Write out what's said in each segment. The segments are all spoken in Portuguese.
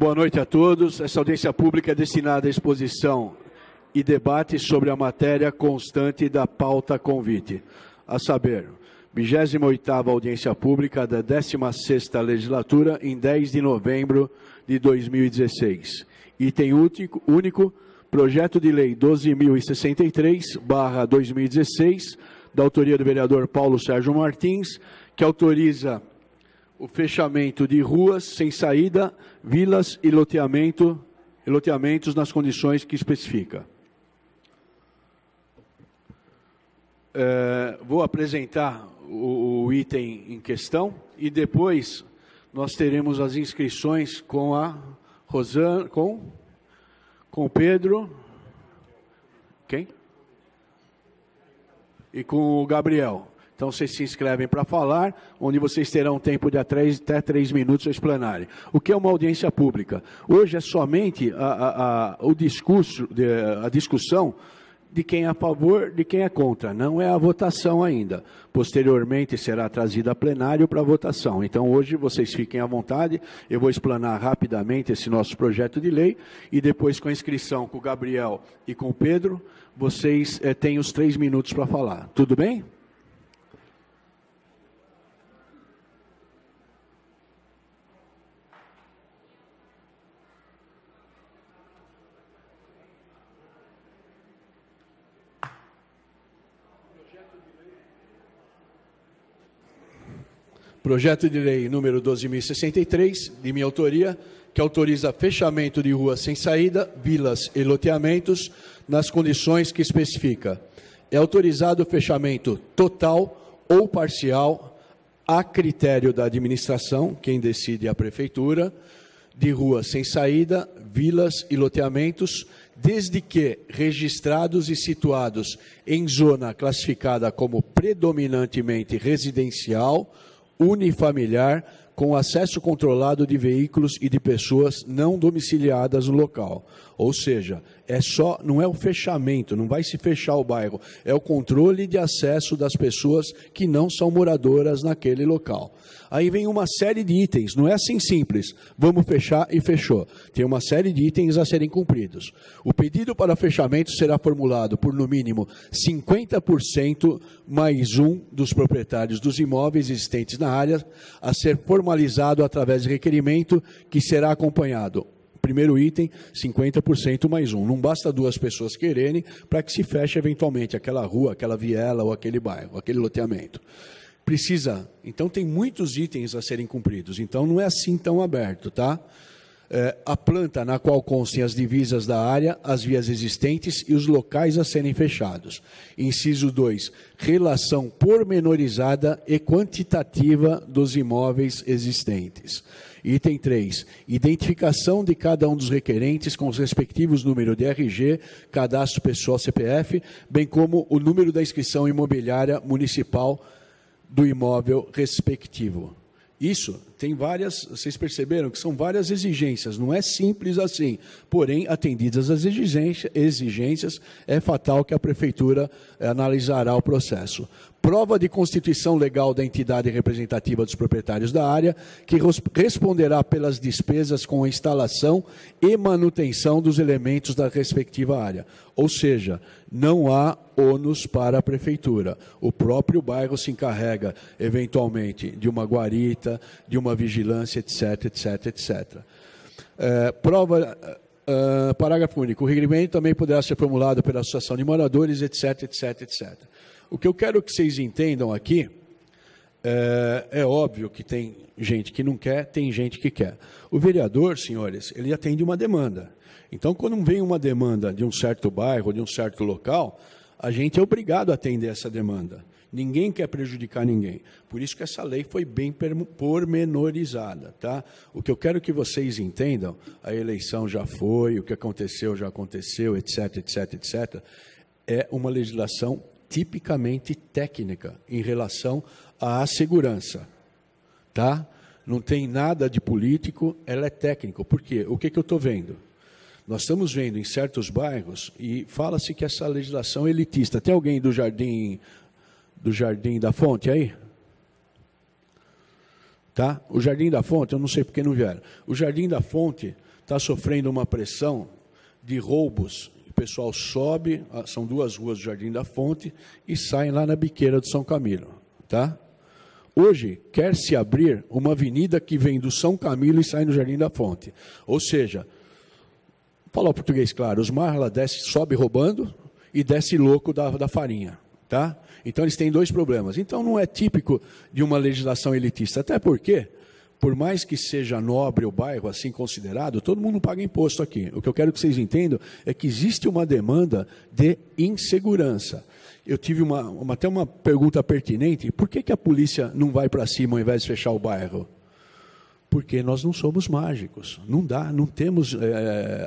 Boa noite a todos. Essa audiência pública é destinada à exposição e debate sobre a matéria constante da pauta convite, a saber, 28ª audiência pública da 16ª legislatura, em 10 de novembro de 2016. Item único, projeto de lei 12.063/2016, da autoria do vereador Paulo Sérgio Martins, que autoriza o fechamento de ruas sem saída, vilas e loteamentos nas condições que especifica. Vou apresentar o item em questão e depois nós teremos as inscrições com a Rosana, com o Pedro, quem? E com o Gabriel. Então, vocês se inscrevem para falar, onde vocês terão tempo de até 3 minutos para explanarem. O que é uma audiência pública? Hoje é somente a discussão de quem é a favor, de quem é contra. Não é a votação ainda. Posteriormente, será trazida a plenário para votação. Então, hoje, vocês fiquem à vontade. Eu vou explanar rapidamente esse nosso projeto de lei e depois, com a inscrição com o Gabriel e com o Pedro, vocês têm os 3 minutos para falar. Tudo bem? Projeto de lei número 12.063, de minha autoria, que autoriza fechamento de ruas sem saída, vilas e loteamentos, nas condições que especifica. É autorizado o fechamento total ou parcial, a critério da administração, quem decide é a prefeitura, de ruas sem saída, vilas e loteamentos, desde que registrados e situados em zona classificada como predominantemente residencial, unifamiliar, com acesso controlado de veículos e de pessoas não domiciliadas no local. Ou seja, não é o fechamento, não vai se fechar o bairro, é o controle de acesso das pessoas que não são moradoras naquele local. Aí vem uma série de itens, não é assim simples, vamos fechar e fechou. Tem uma série de itens a serem cumpridos. O pedido para fechamento será formulado por, no mínimo, 50% mais um dos proprietários dos imóveis existentes na área, a ser formalizado através de requerimento que será acompanhado. Primeiro item, 50% mais um. Não basta 2 pessoas quererem para que se feche eventualmente aquela rua, aquela viela ou aquele bairro, aquele loteamento. Então tem muitos itens a serem cumpridos, então não é assim tão aberto, tá? A planta na qual constem as divisas da área, as vias existentes e os locais a serem fechados. Inciso 2, relação pormenorizada e quantitativa dos imóveis existentes. Item 3, identificação de cada um dos requerentes com os respectivos números de RG, cadastro pessoal CPF, bem como o número da inscrição imobiliária municipal do imóvel respectivo. Isso tem várias, vocês perceberam que são várias exigências, não é simples assim, porém, atendidas as exigências, é fatal que a Prefeitura analisará o processo. Prova de constituição legal da entidade representativa dos proprietários da área, que responderá pelas despesas com a instalação e manutenção dos elementos da respectiva área. Ou seja, não há ônus para a Prefeitura. O próprio bairro se encarrega, eventualmente, de uma guarita, de uma vigilância, etc, etc, etc. Parágrafo único. O requerimento também poderá ser formulado pela Associação de Moradores, etc, etc, etc. O que eu quero que vocês entendam aqui, é óbvio que tem gente que não quer, tem gente que quer. O vereador, senhores, ele atende uma demanda. Então, quando vem uma demanda de um certo bairro, de um certo local, a gente é obrigado a atender essa demanda. Ninguém quer prejudicar ninguém. Por isso que essa lei foi bem pormenorizada, tá? O que eu quero que vocês entendam, a eleição já foi, o que aconteceu já aconteceu, etc, etc, etc, é uma legislação tipicamente técnica em relação à segurança, tá? Não tem nada de político, ela é técnica. Por quê? O que eu estou vendo? Nós estamos vendo em certos bairros, e fala-se que essa legislação é elitista. Tem alguém do Jardim da Fonte aí? Tá? O Jardim da Fonte, eu não sei porque não vieram. O Jardim da Fonte está sofrendo uma pressão de roubos. O pessoal sobe, são 2 ruas do Jardim da Fonte, e saem lá na biqueira do São Camilo. Tá? Hoje, quer-se abrir uma avenida que vem do São Camilo e sai no Jardim da Fonte. Ou seja, falar o português claro, os marla desce, sobe roubando e desce louco da farinha. Tá? Então, eles têm 2 problemas. Então, não é típico de uma legislação elitista, até porque, por mais que seja nobre o bairro assim considerado, todo mundo paga imposto aqui. O que eu quero que vocês entendam é que existe uma demanda de insegurança. Eu tive até uma pergunta pertinente, por que a polícia não vai para cima ao invés de fechar o bairro? Porque nós não somos mágicos, não dá, não temos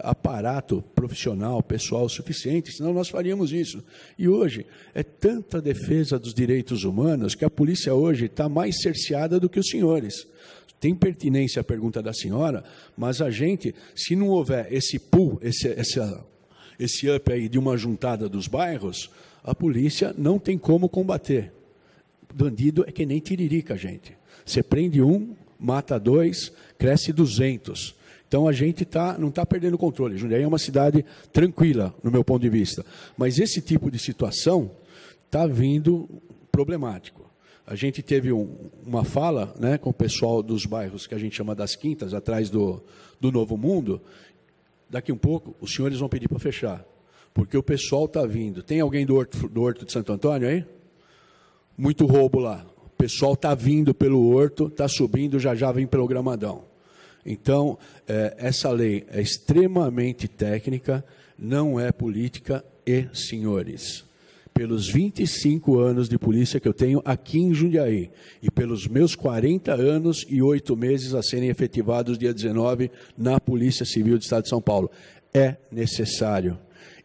aparato profissional, pessoal suficiente, senão nós faríamos isso. E hoje, é tanta defesa dos direitos humanos que a polícia hoje está mais cerceada do que os senhores. Tem pertinência a pergunta da senhora, mas a gente, se não houver esse pool, esse up aí de uma juntada dos bairros, a polícia não tem como combater. Bandido é que nem tiririca, gente. Você prende um, mata 2, cresce 200. Então, a gente não está perdendo o controle. Jundiaí é uma cidade tranquila, no meu ponto de vista. Mas esse tipo de situação está vindo problemático. A gente teve uma fala, né, com o pessoal dos bairros que a gente chama das Quintas, atrás do Novo Mundo. Daqui um pouco, os senhores vão pedir para fechar. Porque o pessoal está vindo. Tem alguém do Horto de Santo Antônio aí? Muito roubo lá. O pessoal está vindo pelo Horto, está subindo, já vem pelo Gramadão. Então, essa lei é extremamente técnica, não é política e, senhores, pelos 25 anos de polícia que eu tenho aqui em Jundiaí e pelos meus 40 anos e 8 meses a serem efetivados dia 19 na Polícia Civil do Estado de São Paulo, é necessário.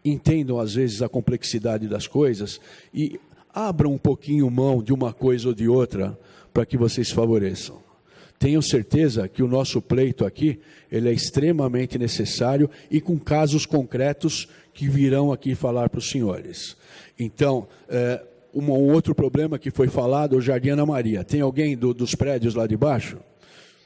Entendam, às vezes, a complexidade das coisas e abram um pouquinho mão de uma coisa ou de outra para que vocês favoreçam. Tenho certeza que o nosso pleito aqui, ele é extremamente necessário e com casos concretos que virão aqui falar para os senhores. Então, um outro problema que foi falado, o Jardim Ana Maria. Tem alguém dos prédios lá de baixo?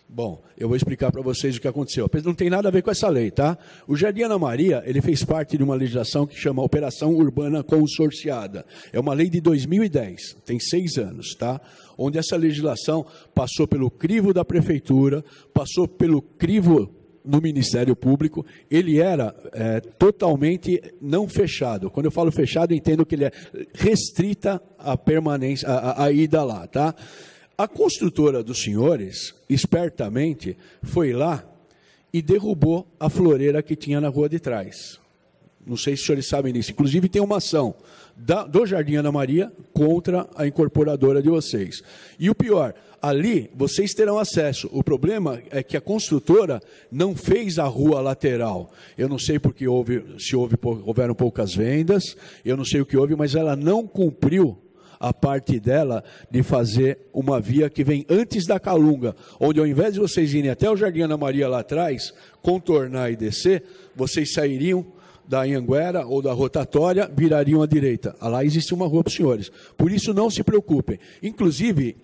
Bom, eu vou explicar para vocês o que aconteceu. Não tem nada a ver com essa lei, tá? O Jardim Ana Maria, ele fez parte de uma legislação que chama Operação Urbana Consorciada. É uma lei de 2010, tem 6 anos, tá? Onde essa legislação passou pelo crivo da prefeitura, passou pelo crivo no Ministério Público, ele era totalmente não fechado. Quando eu falo fechado, eu entendo que ele é restrita a permanência, a ida lá, tá? A construtora dos senhores, espertamente, foi lá e derrubou a floreira que tinha na rua de trás. Não sei se os senhores sabem disso. Inclusive, tem uma ação do Jardim Ana Maria contra a incorporadora de vocês. E o pior, ali vocês terão acesso. O problema é que a construtora não fez a rua lateral. Eu não sei porque houveram poucas vendas, eu não sei o que houve, mas ela não cumpriu a parte dela de fazer uma via que vem antes da Calunga, onde ao invés de vocês irem até o Jardim Ana Maria lá atrás, contornar e descer, vocês sairiam da Anhanguera ou da rotatória, virariam à direita. Lá existe uma rua para os senhores. Por isso, não se preocupem. Inclusive,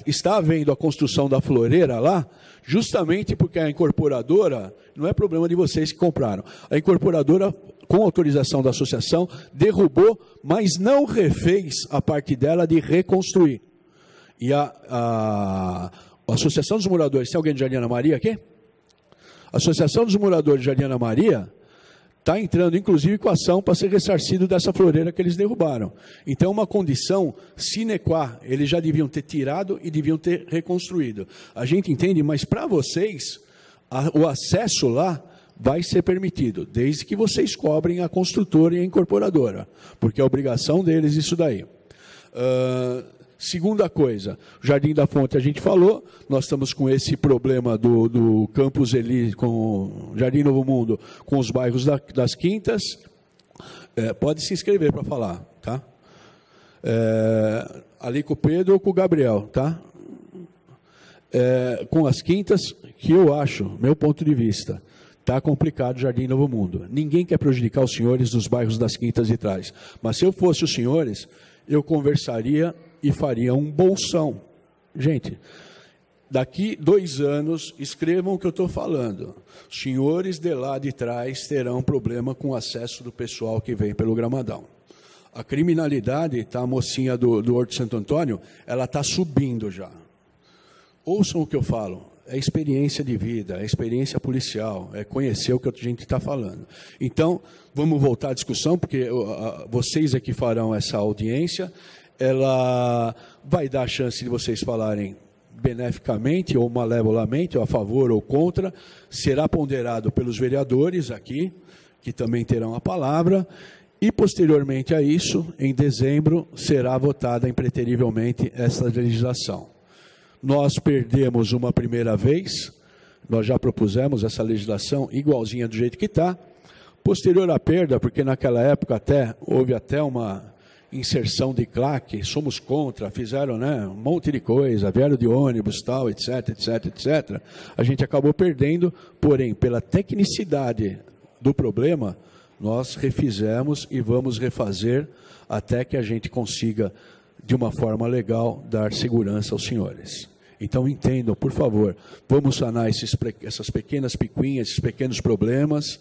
está havendo a construção da floreira lá, justamente porque a incorporadora, não é problema de vocês que compraram, a incorporadora, com autorização da associação, derrubou, mas não refez a parte dela de reconstruir. E a Associação dos Moradores, tem alguém de Jardim Ana Maria aqui? A Associação dos Moradores de Jardim Ana Maria está entrando, inclusive, com ação para ser ressarcido dessa floreira que eles derrubaram. Então, uma condição sine qua, eles já deviam ter tirado e deviam ter reconstruído. A gente entende, mas para vocês, o acesso lá vai ser permitido, desde que vocês cobrem a construtora e a incorporadora, porque é obrigação deles isso daí. Segunda coisa, o Jardim da Fonte a gente falou, nós estamos com esse problema do Campos Elísio, com o Jardim Novo Mundo, com os bairros das Quintas. Pode se inscrever para falar, tá? Ali com o Pedro ou com o Gabriel, tá? Com as Quintas, que eu acho, meu ponto de vista, está complicado o Jardim Novo Mundo. Ninguém quer prejudicar os senhores dos bairros das Quintas de trás. Mas se eu fosse os senhores, eu conversaria e faria um bolsão. Gente, daqui 2 anos, escrevam o que eu estou falando. Os senhores de lá de trás terão problema com o acesso do pessoal que vem pelo Gramadão. A criminalidade, tá, a mocinha do Horto Santo Antônio, ela está subindo já. Ouçam o que eu falo. É experiência de vida, é experiência policial, é conhecer o que a gente está falando. Então, vamos voltar à discussão, porque vocês é que farão essa audiência. Ela vai dar a chance de vocês falarem beneficamente ou malevolamente, ou a favor ou contra. Será ponderado pelos vereadores aqui, que também terão a palavra. E, posteriormente a isso, em dezembro, será votada impreterivelmente essa legislação. Nós perdemos uma primeira vez, nós já propusemos essa legislação igualzinha do jeito que está. Posterior à perda, porque naquela época houve até uma inserção de claque, somos contra, fizeram, né, um monte de coisa, vieram de ônibus, tal, etc, etc, etc. A gente acabou perdendo, porém, pela tecnicidade do problema, nós refizemos e vamos refazer até que a gente consiga, de uma forma legal, dar segurança aos senhores. Então, entendam, por favor, vamos sanar essas pequenas picuinhas, esses pequenos problemas,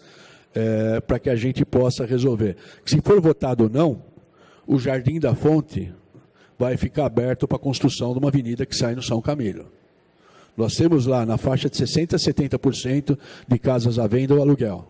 para que a gente possa resolver. Se for votado ou não, o Jardim da Fonte vai ficar aberto para a construção de uma avenida que sai no São Camilo. Nós temos lá na faixa de 60% a 70% de casas à venda ou aluguel.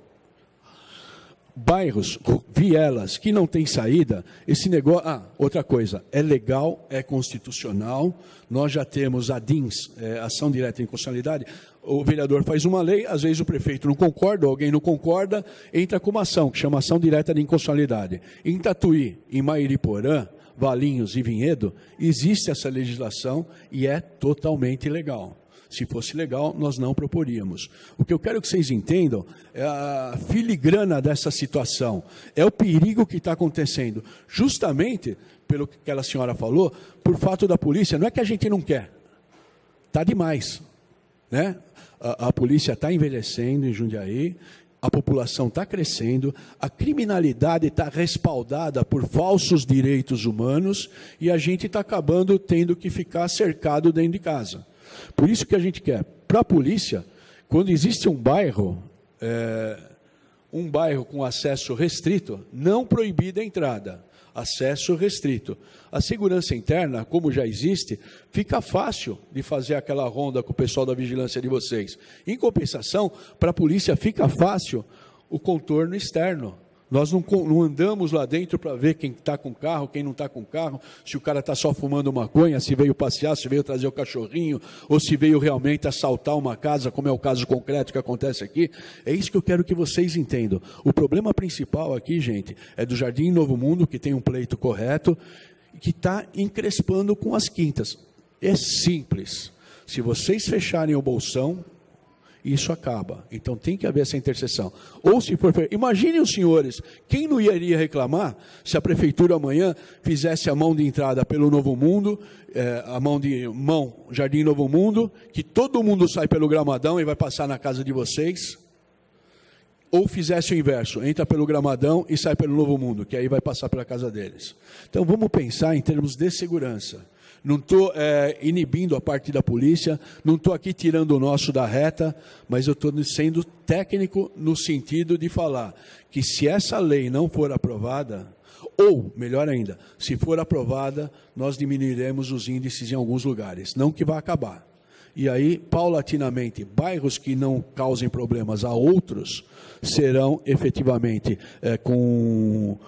Bairros, vielas, que não tem saída, esse negócio... outra coisa, é legal, é constitucional, nós já temos a DINS, Ação Direta de Inconstitucionalidade, o vereador faz uma lei, às vezes o prefeito não concorda, alguém não concorda, entra com uma ação, que chama Ação Direta de Inconstitucionalidade. Em Tatuí, em Mairiporã, Valinhos e Vinhedo, existe essa legislação e é totalmente legal. Se fosse legal, nós não proporíamos. O que eu quero que vocês entendam é a filigrana dessa situação, é o perigo que está acontecendo, justamente, pelo que aquela senhora falou, por fato da polícia, não é que a gente não quer, está demais, né? A polícia está envelhecendo em Jundiaí, a população está crescendo, a criminalidade está respaldada por falsos direitos humanos e a gente está acabando tendo que ficar cercado dentro de casa. Por isso que a gente quer, para a polícia, quando existe um bairro com acesso restrito, não proibida a entrada, acesso restrito. A segurança interna, como já existe, fica fácil de fazer aquela ronda com o pessoal da vigilância de vocês. Em compensação, para a polícia fica fácil o contorno externo. Nós não andamos lá dentro para ver quem está com carro, quem não está com carro, se o cara está só fumando maconha, se veio passear, se veio trazer o cachorrinho, ou se veio realmente assaltar uma casa, como é o caso concreto que acontece aqui. É isso que eu quero que vocês entendam. O problema principal aqui, gente, é do Jardim Novo Mundo, que tem um pleito correto, que está encrespando com as quintas. É simples. Se vocês fecharem o bolsão, isso acaba. Então tem que haver essa interseção. Ou se for... Imaginem os senhores, quem não iria reclamar se a prefeitura amanhã fizesse a mão de entrada pelo Novo Mundo, Jardim Novo Mundo, que todo mundo sai pelo Gramadão e vai passar na casa de vocês, ou fizesse o inverso, entra pelo Gramadão e sai pelo Novo Mundo, que aí vai passar pela casa deles. Então vamos pensar em termos de segurança. Não estou inibindo a parte da polícia, não estou aqui tirando o nosso da reta, mas eu estou sendo técnico no sentido de falar que se essa lei não for aprovada, ou, melhor ainda, se for aprovada, nós diminuiremos os índices em alguns lugares, não que vai acabar. E aí, paulatinamente, bairros que não causem problemas a outros serão efetivamente com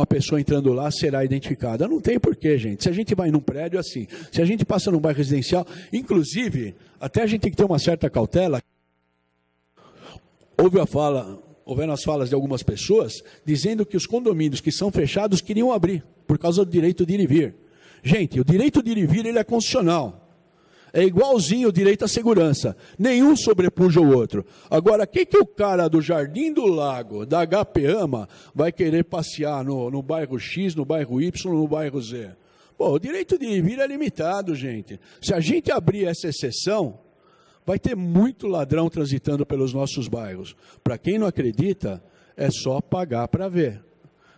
a pessoa entrando lá, será identificada. Não tem porquê, gente. Se a gente vai num prédio assim, se a gente passa num bairro residencial, inclusive, até a gente tem que ter uma certa cautela. Houveram as falas de algumas pessoas dizendo que os condomínios que são fechados queriam abrir, por causa do direito de ir e vir. Gente, o direito de ir e vir ele é constitucional. É igualzinho o direito à segurança. Nenhum sobrepuja o outro. Agora, o que o cara do Jardim do Lago, da HP ama, vai querer passear no bairro X, no bairro Y, no bairro Z? Pô, o direito de ir e vir é limitado, gente. Se a gente abrir essa exceção, vai ter muito ladrão transitando pelos nossos bairros. Para quem não acredita, é só pagar para ver.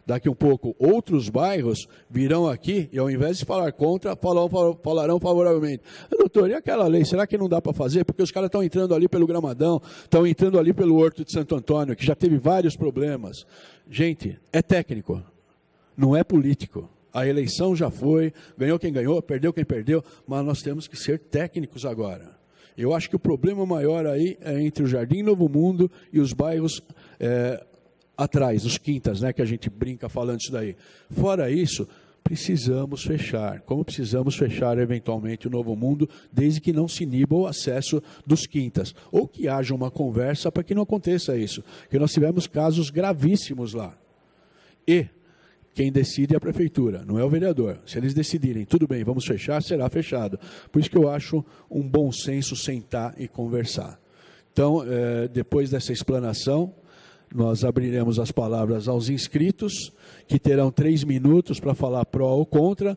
Daqui um pouco, outros bairros virão aqui e, ao invés de falar contra, falarão favoravelmente. Doutor, e aquela lei, será que não dá para fazer? Porque os caras estão entrando ali pelo Gramadão, estão entrando ali pelo Horto de Santo Antônio, que já teve vários problemas. Gente, é técnico, não é político. A eleição já foi, ganhou quem ganhou, perdeu quem perdeu, mas nós temos que ser técnicos agora. Eu acho que o problema maior aí é entre o Jardim Novo Mundo e os bairros atrás, os quintas, né, que a gente brinca falando isso daí. Fora isso, precisamos fechar. Como precisamos fechar eventualmente o Novo Mundo, desde que não se iniba o acesso dos quintas. Ou que haja uma conversa para que não aconteça isso. Porque nós tivemos casos gravíssimos lá. E quem decide é a prefeitura, não é o vereador. Se eles decidirem, tudo bem, vamos fechar, será fechado. Por isso que eu acho um bom senso sentar e conversar. Então, depois dessa explanação, nós abriremos as palavras aos inscritos, que terão 3 minutos para falar pró ou contra.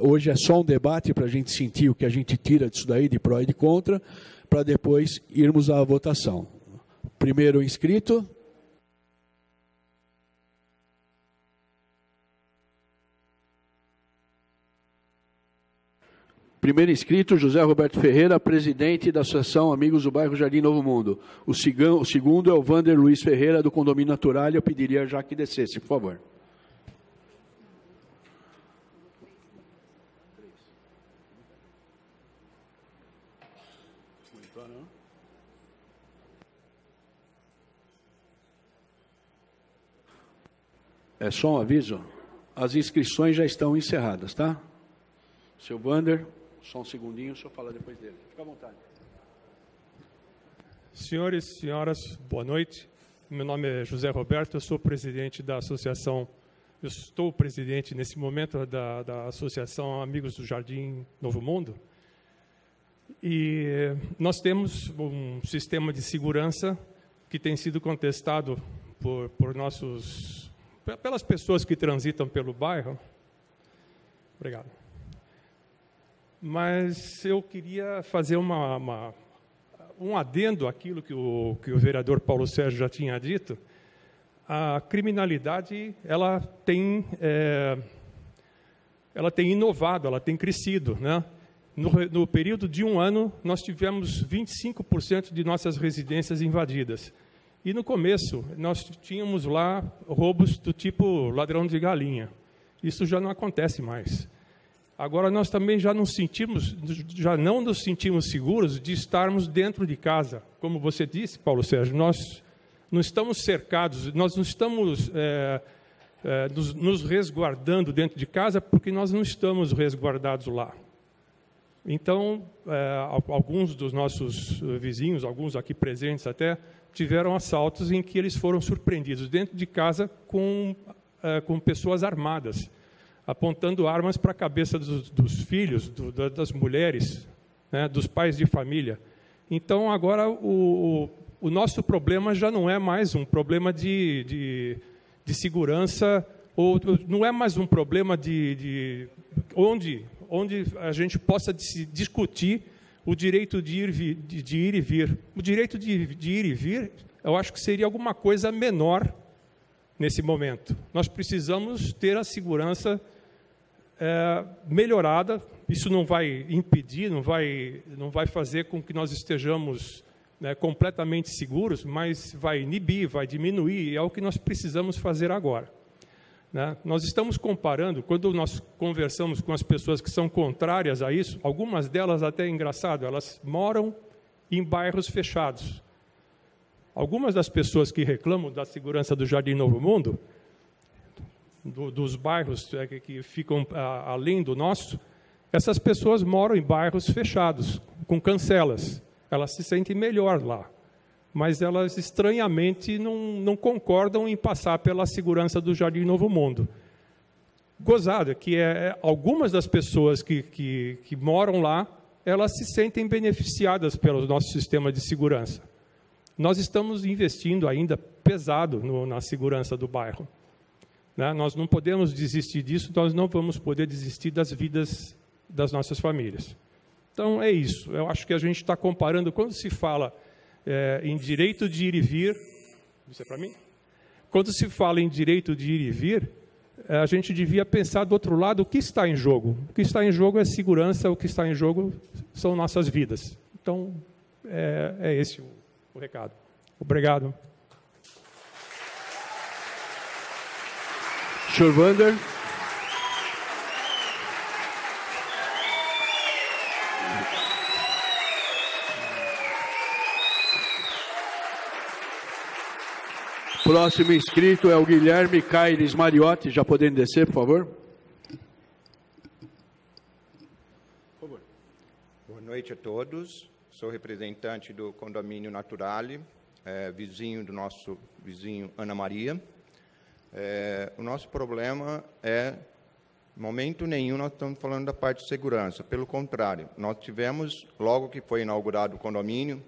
Hoje é só um debate para a gente sentir o que a gente tira disso daí, de pró e de contra, para depois irmos à votação. Primeiro inscrito. Primeiro inscrito, José Roberto Ferreira, presidente da Associação Amigos do Bairro Jardim Novo Mundo. O segundo é o Vander Luiz Ferreira, do Condomínio Natural. Eu pediria já que descesse, por favor. É só um aviso, as inscrições já estão encerradas, tá? Seu Vander, só um segundinho, o senhor fala depois dele. Fica à vontade. Senhores e senhoras, boa noite. Meu nome é José Roberto, eu sou presidente da associação, eu estou presidente nesse momento da Associação Amigos do Jardim Novo Mundo. E nós temos um sistema de segurança que tem sido contestado pelas pessoas que transitam pelo bairro. Obrigado. Mas eu queria fazer um adendo àquilo que o vereador Paulo Sérgio já tinha dito. A criminalidade ela tem inovado, ela tem crescido, né? No período de 1 ano, nós tivemos 25% de nossas residências invadidas. E no começo, nós tínhamos lá roubos do tipo ladrão de galinha. Isso já não acontece mais. Agora, nós também já não nos sentimos seguros de estarmos dentro de casa. Como você disse, Paulo Sérgio, nós não estamos cercados, nós não estamos nos resguardando dentro de casa porque nós não estamos resguardados lá. Então, alguns dos nossos vizinhos, alguns aqui presentes até, tiveram assaltos em que eles foram surpreendidos dentro de casa com pessoas armadas, apontando armas para a cabeça dos filhos, das mulheres, né, dos pais de família. Então, agora, o nosso problema já não é mais um problema de segurança, ou não é mais um problema onde a gente possa discutir o direito de ir e vir. O direito de ir e vir, eu acho que seria alguma coisa menor nesse momento. Nós precisamos ter a segurança melhorada. Isso não vai impedir, não vai fazer com que nós estejamos completamente seguros, mas vai inibir, vai diminuir, e é o que nós precisamos fazer agora. Nós estamos comparando, quando nós conversamos com as pessoas que são contrárias a isso, algumas delas até é engraçado, elas moram em bairros fechados. Algumas das pessoas que reclamam da segurança do Jardim Novo Mundo, dos bairros que ficam além do nosso, essas pessoas moram em bairros fechados, com cancelas. Elas se sentem melhor lá, mas elas estranhamente não concordam em passar pela segurança do Jardim Novo Mundo. Gozado, que algumas das pessoas que moram lá, elas se sentem beneficiadas pelo nosso sistema de segurança. Nós estamos investindo ainda pesado na segurança do bairro. Nós não podemos desistir disso, nós não vamos poder desistir das vidas das nossas famílias. Então, é isso. Eu acho que a gente está comparando, quando se fala em direito de ir e vir, isso é para mim? Quando se fala em direito de ir e vir, a gente devia pensar do outro lado o que está em jogo. O que está em jogo é segurança, o que está em jogo são nossas vidas. Então, é esse o recado. Obrigado. Sr. Vander. Próximo inscrito é o Guilherme Caires Mariotti. Já podendo descer, por favor? Boa noite a todos. Sou representante do Condomínio Naturale, vizinho do nosso vizinho Ana Maria. O nosso problema em momento nenhum, nós estamos falando da parte de segurança. Pelo contrário, nós tivemos, logo que foi inaugurado o condomínio,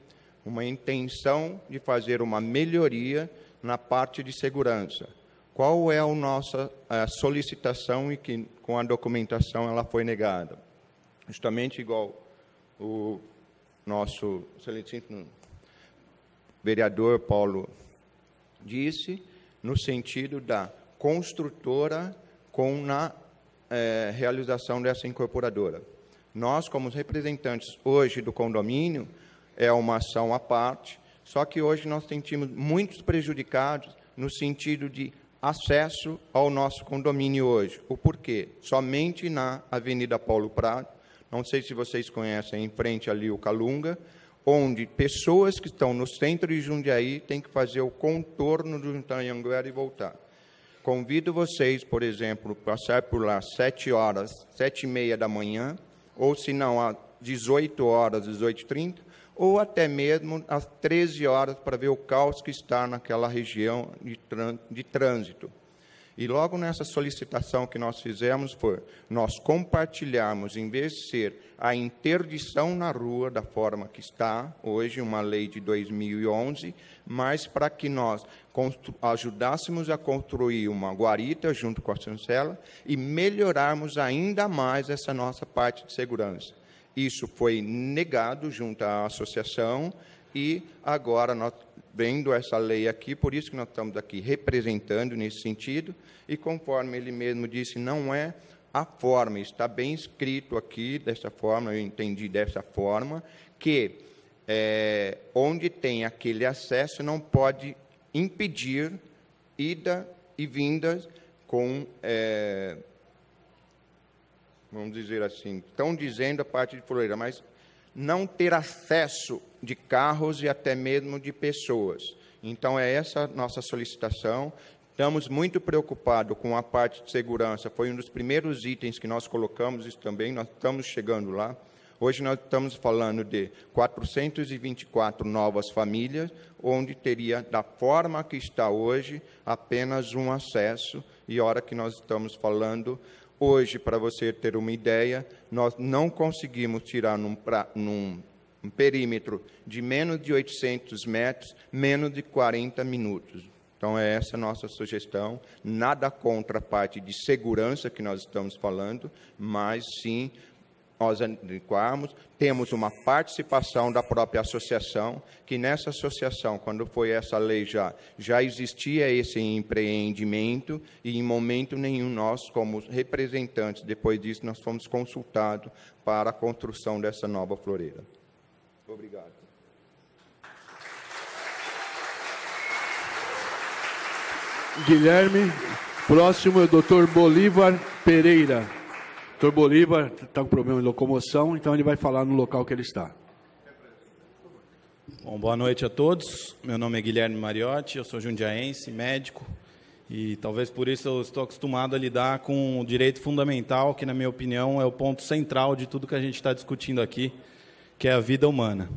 uma intenção de fazer uma melhoria na parte de segurança. Qual é a nossa solicitação e que com a documentação ela foi negada? Justamente igual o nosso excelentíssimo vereador Paulo disse, no sentido da construtora na realização dessa incorporadora. Nós, como representantes hoje do condomínio, é uma ação à parte, só que hoje nós sentimos muitos prejudicados no sentido de acesso ao nosso condomínio hoje. O porquê? Somente na Avenida Paulo Prado, não sei se vocês conhecem, em frente ali o Calunga, onde pessoas que estão no centro de Jundiaí têm que fazer o contorno do Anhanguera e voltar. Convido vocês, por exemplo, passar por lá às 7 horas, 7h30 da manhã, ou se não, às 18 horas, 18h30, ou até mesmo às 13 horas, para ver o caos que está naquela região de trânsito. E logo nessa solicitação que nós fizemos foi nós compartilharmos, em vez de ser a interdição na rua da forma que está hoje, uma lei de 2011, mas para que nós ajudássemos a construir uma guarita junto com a chancela e melhorarmos ainda mais essa nossa parte de segurança. Isso foi negado junto à associação e agora nós vendo essa lei aqui, por isso que nós estamos aqui representando nesse sentido, e conforme ele mesmo disse, não é a forma, está bem escrito aqui dessa forma, eu entendi dessa forma, que onde tem aquele acesso não pode impedir ida e vindas com, vamos dizer assim, estão dizendo a parte de floreira, mas não ter acesso de carros e até mesmo de pessoas. Então, é essa a nossa solicitação. Estamos muito preocupados com a parte de segurança. Foi um dos primeiros itens que nós colocamos, isso também, nós estamos chegando lá. Hoje nós estamos falando de 424 novas famílias, onde teria, da forma que está hoje, apenas um acesso, e a hora que nós estamos falando, hoje, para você ter uma ideia, nós não conseguimos tirar num perímetro de menos de 800 metros, menos de 40 minutos. Então, é essa a nossa sugestão, nada contra a parte de segurança que nós estamos falando, mas sim nós adequarmos, temos uma participação da própria associação, que nessa associação, quando foi essa lei já existia esse empreendimento, e em momento nenhum nós, como representantes, depois disso, nós fomos consultados para a construção dessa nova floreira. Obrigado. Guilherme, próximo é o Dr. Bolívar Pereira. Dr. Bolívar está com problema de locomoção, então ele vai falar no local que ele está. Bom, boa noite a todos. Meu nome é Guilherme Mariotti, eu sou jundiaense, médico, e talvez por isso eu estou acostumado a lidar com o direito fundamental, que, na minha opinião, é o ponto central de tudo que a gente está discutindo aqui, que é a vida humana.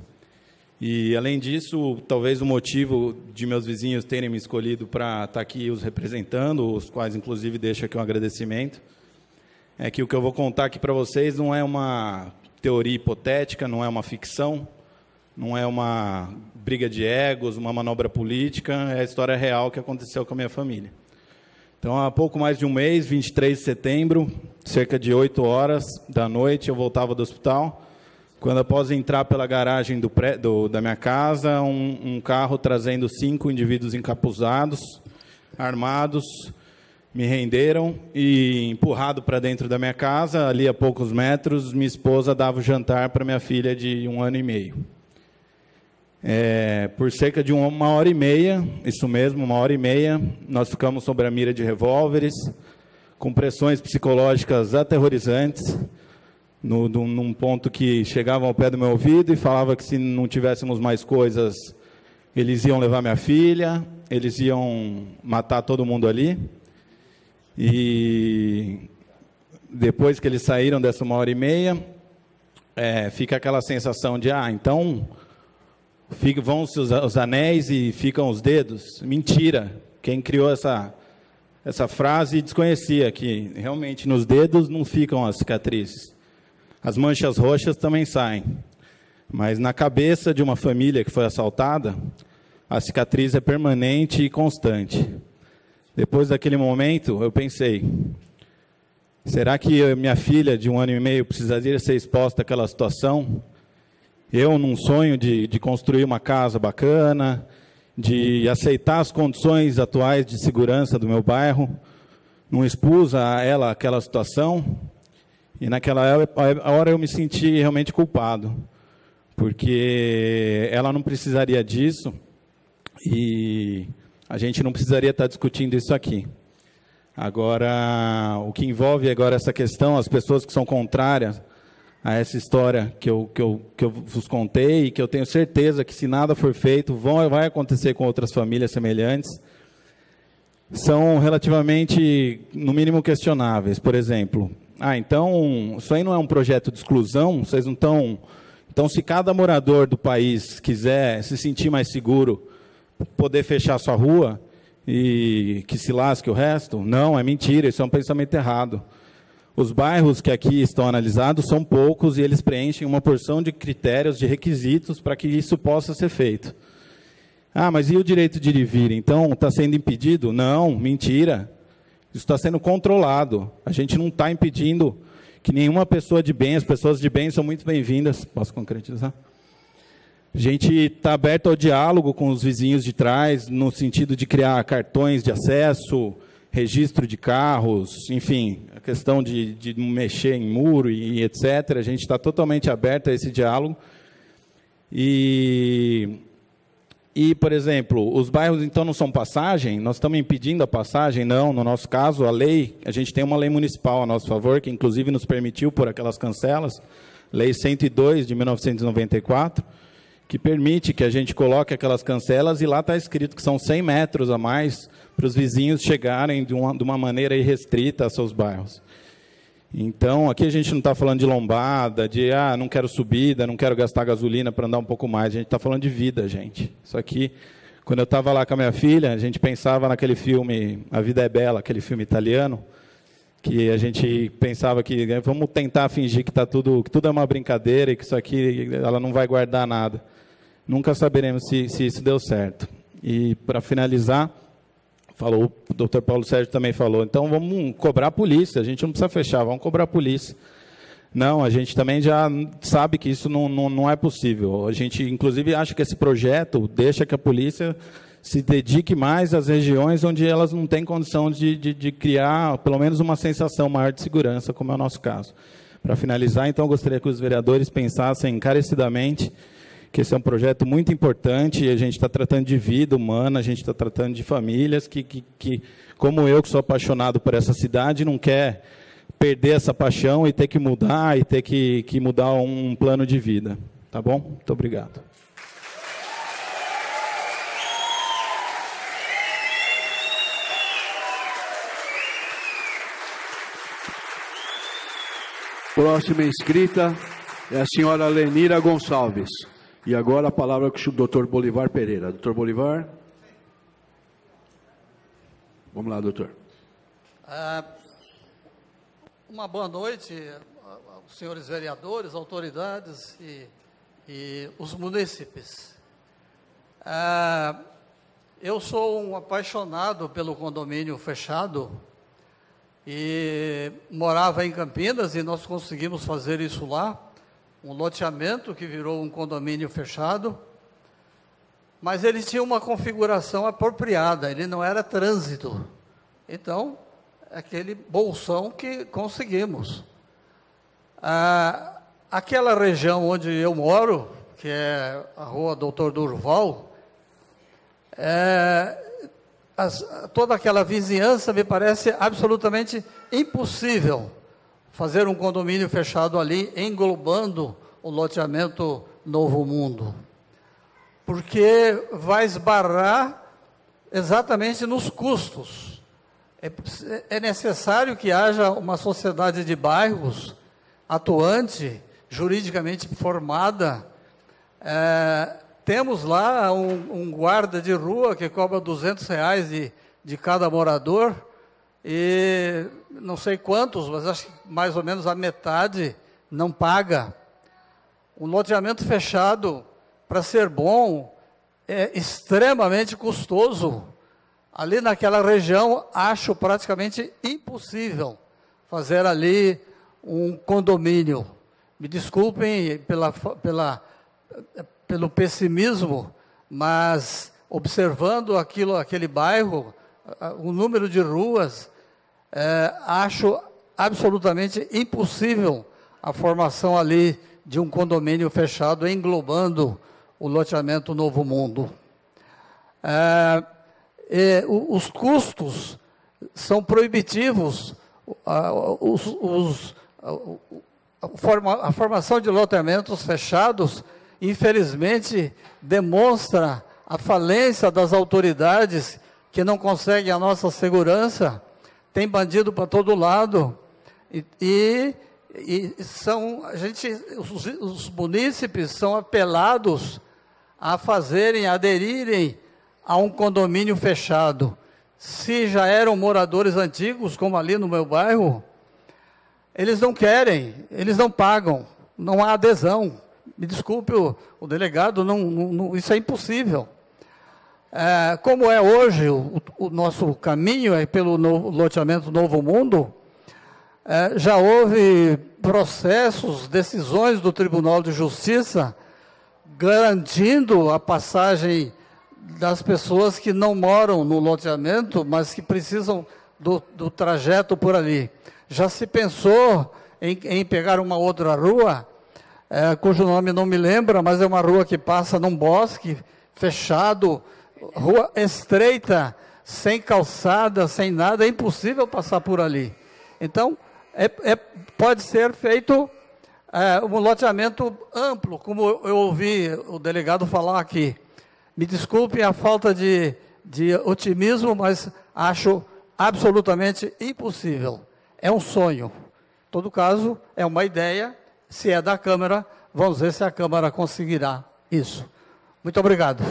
E, além disso, talvez o motivo de meus vizinhos terem me escolhido para estar aqui os representando, os quais, inclusive, deixo aqui um agradecimento, é que o que eu vou contar aqui para vocês não é uma teoria hipotética, não é uma ficção, não é uma briga de egos, uma manobra política, é a história real que aconteceu com a minha família. Então, há pouco mais de um mês, 23 de setembro, cerca de 8 horas da noite, eu voltava do hospital, quando, após entrar pela garagem da minha casa, um carro trazendo 5 indivíduos encapuzados, armados, me renderam e, empurrado para dentro da minha casa, ali a poucos metros, minha esposa dava o jantar para minha filha de 1 ano e meio. Por cerca de 1h30, isso mesmo, 1h30, nós ficamos sob a mira de revólveres, com pressões psicológicas aterrorizantes, num ponto que chegavam ao pé do meu ouvido e falava que se não tivéssemos mais coisas, eles iam levar minha filha, eles iam matar todo mundo ali. E depois que eles saíram dessa 1h30, fica aquela sensação de, então, vão-se os anéis e ficam os dedos. Mentira! Quem criou essa frase desconhecia que realmente nos dedos não ficam as cicatrizes. As manchas roxas também saem. Mas na cabeça de uma família que foi assaltada, a cicatriz é permanente e constante. Depois daquele momento, eu pensei, será que minha filha de 1 ano e meio precisaria ser exposta àquela situação? Eu, num sonho de construir uma casa bacana, de aceitar as condições atuais de segurança do meu bairro, não expus a ela aquela situação, e naquela hora eu me senti realmente culpado, porque ela não precisaria disso, e a gente não precisaria estar discutindo isso aqui. Agora, o que envolve agora essa questão, as pessoas que são contrárias a essa história que eu vos contei, e que eu tenho certeza que, se nada for feito, vai acontecer com outras famílias semelhantes, são relativamente, no mínimo, questionáveis. Por exemplo, então, isso aí não é um projeto de exclusão? Vocês não estão... Então, se cada morador do país quiser se sentir mais seguro, poder fechar sua rua e que se lasque o resto? Não, é mentira, isso é um pensamento errado. Os bairros que aqui estão analisados são poucos e eles preenchem uma porção de critérios, de requisitos para que isso possa ser feito. Mas e o direito de ir e vir? Então, está sendo impedido? Não, mentira. Isso está sendo controlado. A gente não está impedindo que nenhuma pessoa de bem, as pessoas de bem são muito bem-vindas. Posso concretizar? A gente está aberto ao diálogo com os vizinhos de trás, no sentido de criar cartões de acesso, registro de carros, enfim, a questão de mexer em muro e etc. A gente está totalmente aberto a esse diálogo. E, por exemplo, os bairros, então, não são passagem? Nós estamos impedindo a passagem? Não, no nosso caso, a lei, a gente tem uma lei municipal a nosso favor, que inclusive nos permitiu pôr aquelas cancelas, Lei 102, de 1994, que permite que a gente coloque aquelas cancelas, e lá está escrito que são 100 metros a mais para os vizinhos chegarem de uma maneira irrestrita a seus bairros. Então, aqui a gente não está falando de lombada, de, não quero subida, não quero gastar gasolina para andar um pouco mais. A gente está falando de vida, gente. Isso aqui, quando eu estava lá com a minha filha, a gente pensava naquele filme A Vida é Bela, aquele filme italiano, que a gente pensava que vamos tentar fingir que tudo é uma brincadeira e que isso aqui ela não vai guardar nada. Nunca saberemos se isso deu certo. E, para finalizar, o Dr. Paulo Sérgio também falou, então vamos cobrar a polícia, a gente não precisa fechar, vamos cobrar a polícia. Não, a gente também já sabe que isso não é possível. A gente, inclusive, acha que esse projeto deixa que a polícia se dedique mais às regiões onde elas não têm condição de criar, pelo menos, uma sensação maior de segurança, como é o nosso caso. Para finalizar, então, eu gostaria que os vereadores pensassem encarecidamente que esse é um projeto muito importante, e a gente está tratando de vida humana, a gente está tratando de famílias que, como eu, que sou apaixonado por essa cidade, não quer perder essa paixão e ter que mudar, e ter que mudar um plano de vida. Tá bom? Muito obrigado. Próxima inscrita é a senhora Lenira Gonçalves. E agora a palavra com o doutor Bolivar Pereira. Doutor Bolivar. Vamos lá, doutor. Uma boa noite aos senhores vereadores, autoridades e os munícipes. Eu sou um apaixonado pelo condomínio fechado e morava em Campinas, e nós conseguimos fazer isso lá. Um loteamento que virou um condomínio fechado, mas ele tinha uma configuração apropriada, ele não era trânsito. Então, aquele bolsão que conseguimos. Aquela região onde eu moro, que é a rua Doutor Durval, toda aquela vizinhança me parece absolutamente impossível fazer um condomínio fechado ali, englobando o loteamento Novo Mundo, porque vai esbarrar exatamente nos custos. É necessário que haja uma sociedade de bairros atuante, juridicamente formada. Temos lá um guarda de rua que cobra R$200 de cada morador, e não sei quantos, mas acho que mais ou menos a metade não paga. Um loteamento fechado, para ser bom, é extremamente custoso. Ali naquela região, acho praticamente impossível fazer ali um condomínio. Me desculpem pelo pessimismo, mas observando aquele bairro, o número de ruas, acho absolutamente impossível a formação ali de um condomínio fechado, englobando o loteamento Novo Mundo. Os custos são proibitivos. A formação de loteamentos fechados, infelizmente, demonstra a falência das autoridades que não conseguem a nossa segurança. Tem bandido para todo lado, os munícipes são apelados a aderirem a um condomínio fechado. Se já eram moradores antigos, como ali no meu bairro, eles não querem, eles não pagam, não há adesão. Me desculpe o delegado, isso é impossível. Como é hoje o nosso caminho pelo loteamento Novo Mundo, já houve processos, decisões do Tribunal de Justiça garantindo a passagem das pessoas que não moram no loteamento, mas que precisam do trajeto por ali. Já se pensou em pegar uma outra rua, cujo nome não me lembra, mas é uma rua que passa num bosque fechado, rua estreita, sem calçada, sem nada, é impossível passar por ali. Então, pode ser feito um loteamento amplo, como eu ouvi o delegado falar aqui. Me desculpem a falta de otimismo, mas acho absolutamente impossível. É um sonho. Em todo caso, é uma ideia. Se é da Câmara, vamos ver se a Câmara conseguirá isso. Muito obrigado.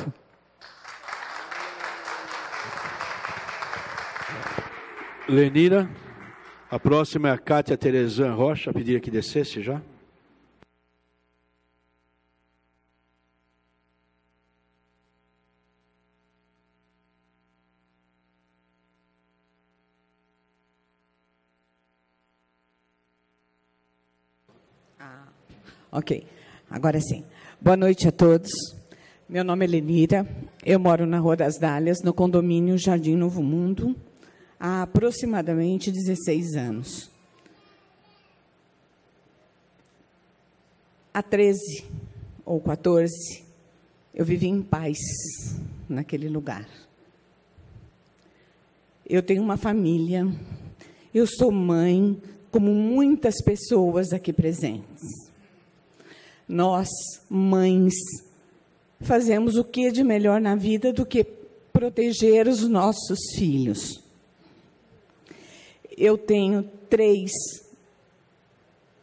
Lenira. A próxima é a Cátia Terezan Rocha. Pediria que descesse já. Ok, agora sim. Boa noite a todos. Meu nome é Lenira, eu moro na Rua das Dálias, no condomínio Jardim Novo Mundo, há aproximadamente 16 anos. Há 13 ou 14, eu vivi em paz naquele lugar. Eu tenho uma família, eu sou mãe, como muitas pessoas aqui presentes. Nós, mães, fazemos o que de melhor na vida do que proteger os nossos filhos. Eu tenho 3,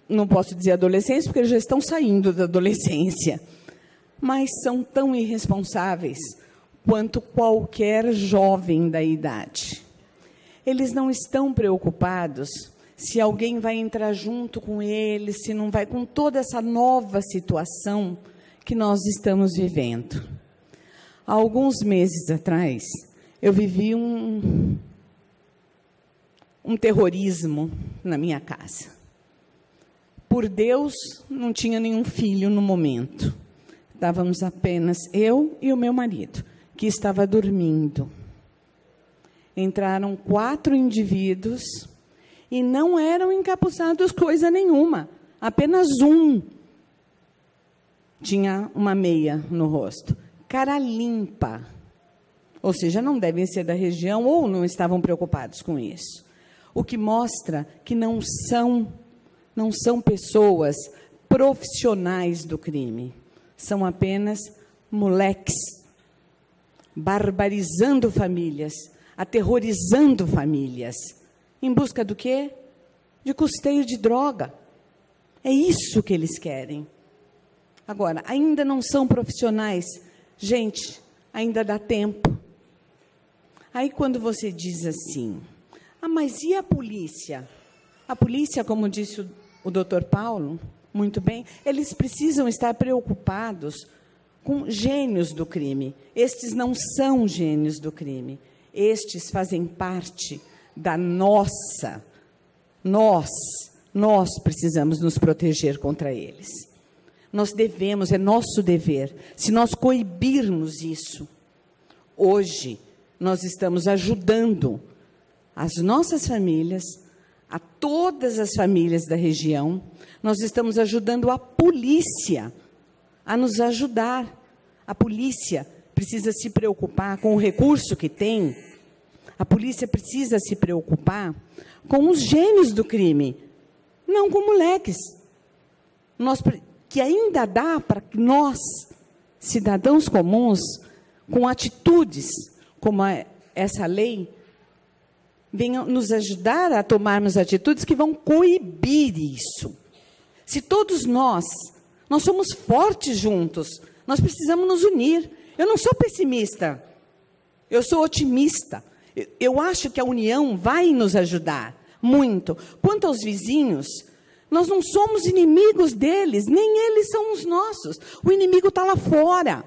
não posso dizer adolescentes, porque eles já estão saindo da adolescência, mas são tão irresponsáveis quanto qualquer jovem da idade. Eles não estão preocupados se alguém vai entrar junto com eles, se não vai, com toda essa nova situação que nós estamos vivendo. Há alguns meses atrás, eu vivi um terrorismo na minha casa. Por Deus, não tinha nenhum filho no momento. Estávamos apenas eu e o meu marido, que estava dormindo. entraram 4 indivíduos e não eram encapuzados coisa nenhuma. Apenas um tinha uma meia no rosto. Cara limpa. Ou seja, não devem ser da região ou não estavam preocupados com isso. O que mostra que não são pessoas profissionais do crime. São apenas moleques, barbarizando famílias, aterrorizando famílias. Em busca do quê? De custeio de droga. É isso que eles querem. Agora, ainda não são profissionais. Gente, ainda dá tempo. Aí, quando você diz assim, mas e a polícia? A polícia, como disse o doutor Paulo, muito bem, eles precisam estar preocupados com gênios do crime. Estes não são gênios do crime. Estes fazem parte da nossa. Nós precisamos nos proteger contra eles. Nós devemos, é nosso dever. Se nós coibirmos isso, hoje nós estamos ajudando as nossas famílias, a todas as famílias da região, nós estamos ajudando a polícia a nos ajudar. A polícia precisa se preocupar com o recurso que tem. A polícia precisa se preocupar com os gênios do crime, não com moleques. Que ainda dá para que nós, cidadãos comuns, com atitudes como essa lei, venham nos ajudar a tomarmos atitudes que vão coibir isso. Se todos nós somos fortes juntos, nós precisamos nos unir. Eu não sou pessimista, eu sou otimista. Eu acho que a união vai nos ajudar muito. Quanto aos vizinhos, nós não somos inimigos deles, nem eles são os nossos. O inimigo está lá fora.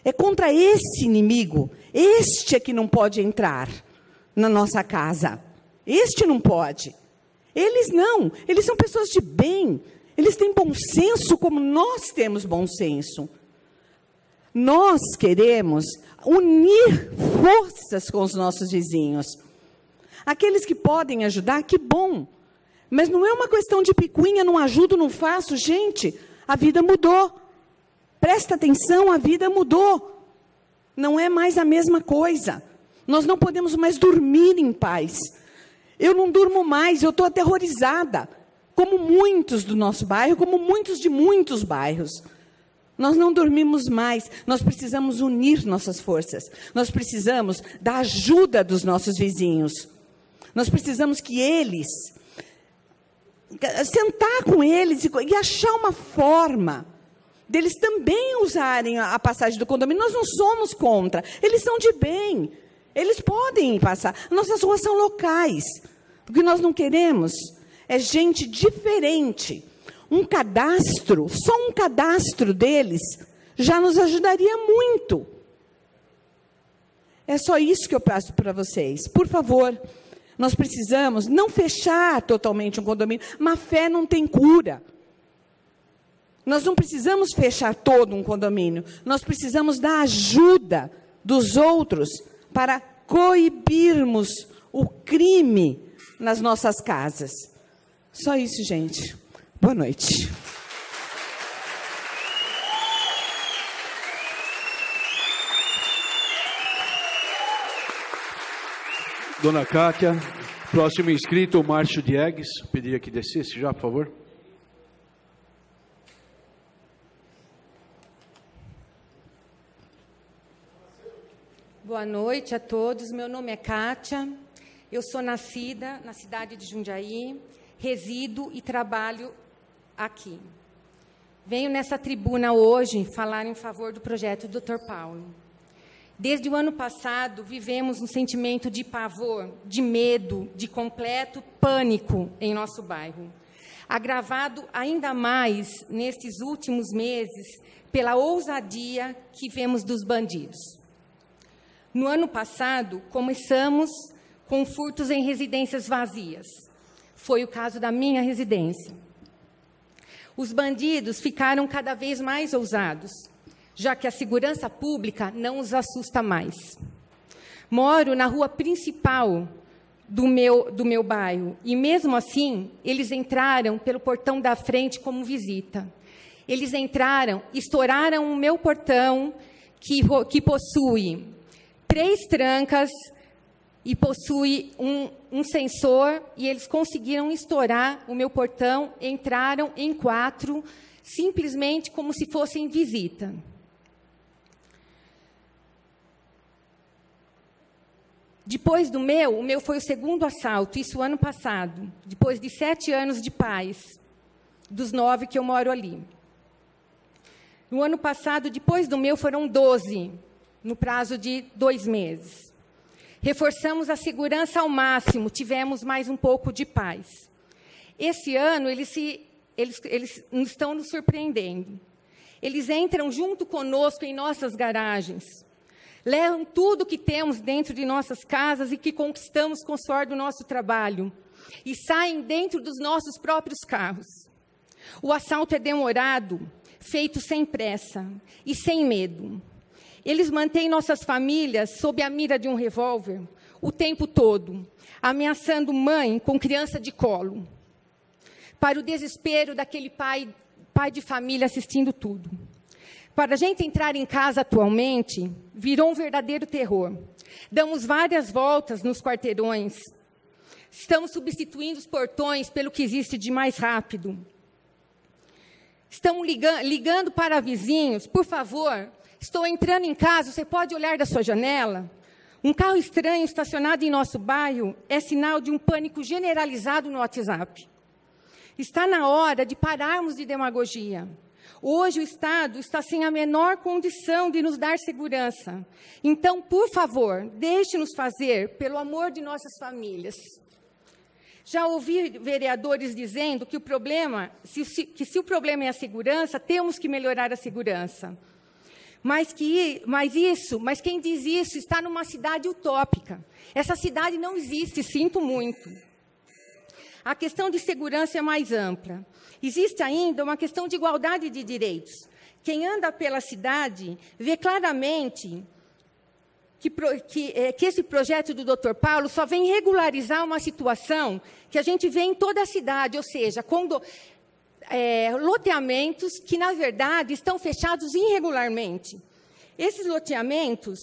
É contra esse inimigo, este é que não pode entrar na nossa casa. Este não pode. Eles não, eles são pessoas de bem. Eles têm bom senso como nós temos bom senso. Nós queremos unir forças com os nossos vizinhos. Aqueles que podem ajudar, que bom. Mas não é uma questão de picuinha, não ajudo, não faço. Gente, a vida mudou. Presta atenção, a vida mudou. Não é mais a mesma coisa. Nós não podemos mais dormir em paz. Eu não durmo mais, eu estou aterrorizada. Como muitos do nosso bairro, como muitos de muitos bairros. Nós não dormimos mais, nós precisamos unir nossas forças. Nós precisamos da ajuda dos nossos vizinhos. Nós precisamos que eles, sentar com eles e achar uma forma deles também usarem a passagem do condomínio. Nós não somos contra, eles são de bem. Eles podem passar. Nossas ruas são locais. O que nós não queremos é gente diferente. Um cadastro, só um cadastro deles, já nos ajudaria muito. É só isso que eu peço para vocês. Por favor, nós precisamos não fechar totalmente um condomínio. Má fé não tem cura. Nós não precisamos fechar todo um condomínio. Nós precisamos da ajuda dos outros para coibirmos o crime nas nossas casas. Só isso, gente. Boa noite. Dona Cátia, próximo inscrito, o Márcio Diegues. Pediria que descesse já, por favor. Boa noite a todos. Meu nome é Cátia. Eu sou nascida na cidade de Jundiaí, resido e trabalho aqui. Venho nessa tribuna hoje falar em favor do projeto do Dr. Paulo. Desde o ano passado, vivemos um sentimento de pavor, de medo, de completo pânico em nosso bairro, agravado ainda mais nestes últimos meses pela ousadia que vemos dos bandidos. No ano passado, começamos com furtos em residências vazias. Foi o caso da minha residência. Os bandidos ficaram cada vez mais ousados, já que a segurança pública não os assusta mais. Moro na rua principal do meu bairro. E, mesmo assim, eles entraram pelo portão da frente como visita. Eles entraram, estouraram o meu portão, que possui 3 trancas e possui um sensor, e eles conseguiram estourar o meu portão, entraram em 4, simplesmente como se fossem visita. Depois do o meu foi o segundo assalto, isso ano passado, depois de 7 anos de paz, dos 9 que eu moro ali. No ano passado, depois do meu, foram 12, no prazo de 2 meses. Reforçamos a segurança ao máximo, tivemos mais um pouco de paz. Esse ano, eles estão nos surpreendendo. Eles entram junto conosco em nossas garagens, levam tudo que temos dentro de nossas casas e que conquistamos com o suor do nosso trabalho, e saem dentro dos nossos próprios carros. O assalto é demorado, feito sem pressa e sem medo. Eles mantêm nossas famílias sob a mira de um revólver o tempo todo, ameaçando mãe com criança de colo, para o desespero daquele pai de família assistindo tudo. Para a gente entrar em casa atualmente, virou um verdadeiro terror. Damos várias voltas nos quarteirões. Estamos substituindo os portões pelo que existe de mais rápido. Estão ligando para vizinhos, por favor, estou entrando em casa, você pode olhar da sua janela? Um carro estranho estacionado em nosso bairro é sinal de um pânico generalizado no WhatsApp. Está na hora de pararmos de demagogia. Hoje o Estado está sem a menor condição de nos dar segurança. Então, por favor, deixe-nos fazer pelo amor de nossas famílias. Já ouvi vereadores dizendo que o problema, se o problema é a segurança, temos que melhorar a segurança. Mas quem diz isso está numa cidade utópica. Essa cidade não existe, sinto muito. A questão de segurança é mais ampla. Existe ainda uma questão de igualdade de direitos. Quem anda pela cidade vê claramente que esse projeto do Dr. Paulo só vem regularizar uma situação que a gente vê em toda a cidade, ou seja, loteamentos que, na verdade, estão fechados irregularmente. Esses loteamentos,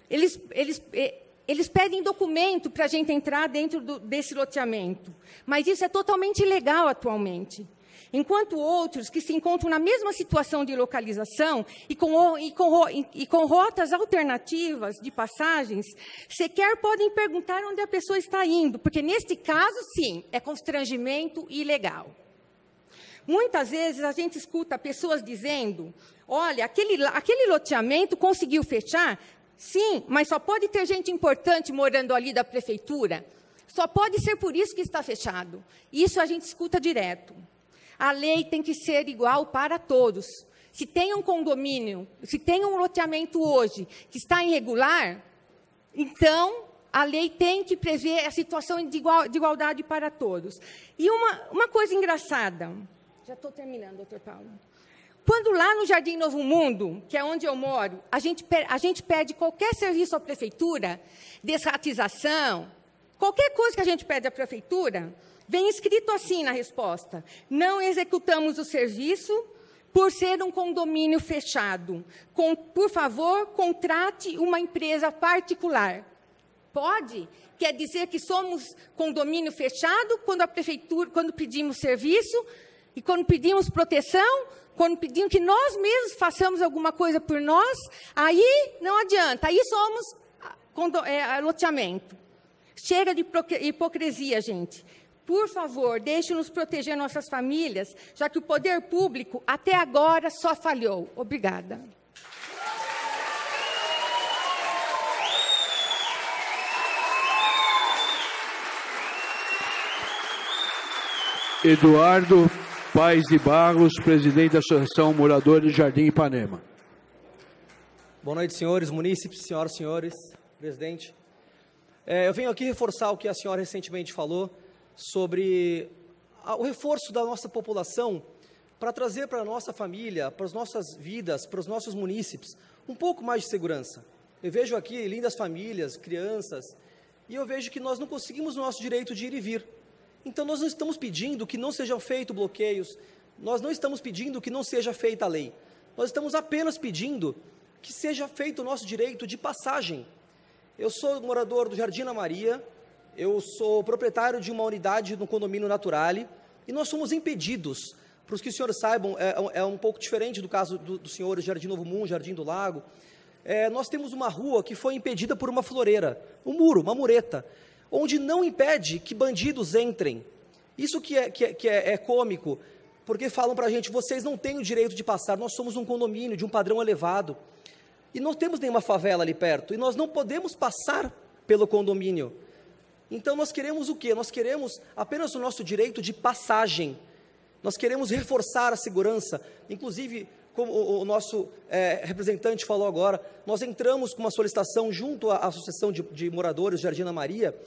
eles pedem documento para a gente entrar dentro desse loteamento, mas isso é totalmente ilegal atualmente. Enquanto outros que se encontram na mesma situação de localização e com rotas alternativas de passagens, sequer podem perguntar onde a pessoa está indo, porque, neste caso, sim, é constrangimento ilegal. Muitas vezes a gente escuta pessoas dizendo, olha, aquele loteamento conseguiu fechar. Sim, mas só pode ter gente importante morando ali da prefeitura. Só pode ser por isso que está fechado. Isso a gente escuta direto. A lei tem que ser igual para todos. Se tem um condomínio, se tem um loteamento hoje que está irregular, então a lei tem que prever a situação de igualdade para todos. E uma coisa engraçada, já estou terminando, doutor Paulo. Quando lá no Jardim Novo Mundo, que é onde eu moro, a gente pede qualquer serviço à prefeitura, desratização, qualquer coisa que a gente pede à prefeitura, vem escrito assim na resposta: não executamos o serviço por ser um condomínio fechado. Por favor, contrate uma empresa particular. Pode? Quer dizer que somos condomínio fechado quando pedimos serviço e quando pedimos proteção? Quando pedimos que nós mesmos façamos alguma coisa por nós, aí não adianta, aí somos loteamento. Chega de hipocrisia, gente. Por favor, deixe-nos proteger nossas famílias, já que o poder público até agora só falhou. Obrigada. Eduardo Paes de Barros, presidente da Associação Moradores de Jardim Ipanema. Boa noite, senhores munícipes, senhoras e senhores, presidente. Eu venho aqui reforçar o que a senhora recentemente falou sobre o reforço da nossa população para trazer para a nossa família, para as nossas vidas, para os nossos munícipes, um pouco mais de segurança. Eu vejo aqui lindas famílias, crianças, e eu vejo que nós não conseguimos o nosso direito de ir e vir. Então, nós não estamos pedindo que não sejam feitos bloqueios, nós não estamos pedindo que não seja feita a lei. Nós estamos apenas pedindo que seja feito o nosso direito de passagem. Eu sou morador do Jardim Ana Maria, eu sou proprietário de uma unidade no condomínio Naturale, e nós somos impedidos, para os que os senhores saibam, é um pouco diferente do caso dos senhores Jardim Novo Mundo, Jardim do Lago. Nós temos uma rua que foi impedida por uma floreira, um muro, uma mureta, onde não impede que bandidos entrem. Isso que é cômico, porque falam para a gente, vocês não têm o direito de passar, nós somos um condomínio de um padrão elevado, e não temos nenhuma favela ali perto, e nós não podemos passar pelo condomínio. Então nós queremos o quê? Nós queremos apenas o nosso direito de passagem, nós queremos reforçar a segurança, inclusive, como o nosso representante falou agora, nós entramos com uma solicitação junto à Associação de Moradores do Jardim Ana Maria,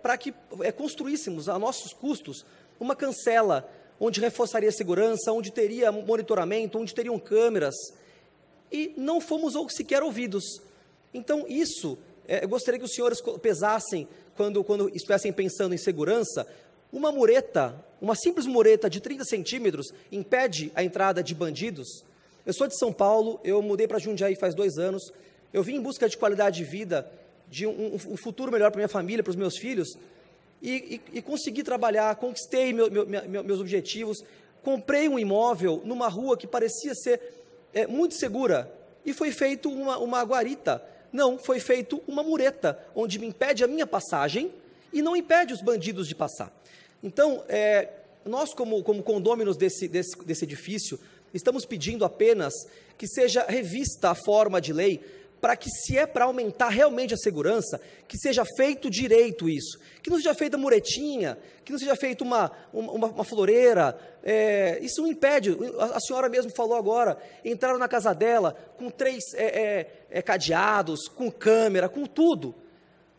para que construíssemos a nossos custos uma cancela, onde reforçaria a segurança, onde teria monitoramento, onde teriam câmeras, e não fomos ou sequer ouvidos. Então, isso, eu gostaria que os senhores pesassem, quando estivessem pensando em segurança, uma mureta, uma simples mureta de 30 centímetros, impede a entrada de bandidos. Eu sou de São Paulo, eu mudei para Jundiaí faz 2 anos, eu vim em busca de qualidade de vida, de um futuro melhor para minha família, para os meus filhos, e consegui trabalhar, conquistei meus objetivos, comprei um imóvel numa rua que parecia ser muito segura, e foi feito uma guarita. Não, foi feito uma mureta, onde me impede a minha passagem e não impede os bandidos de passar. Então, nós como condôminos desse edifício, estamos pedindo apenas que seja revista a forma de lei, para que, se é para aumentar realmente a segurança, que seja feito direito isso, que não seja feita muretinha, que não seja feita uma floreira, isso não impede. A senhora mesmo falou agora, entraram na casa dela com 3 cadeados, com câmera, com tudo.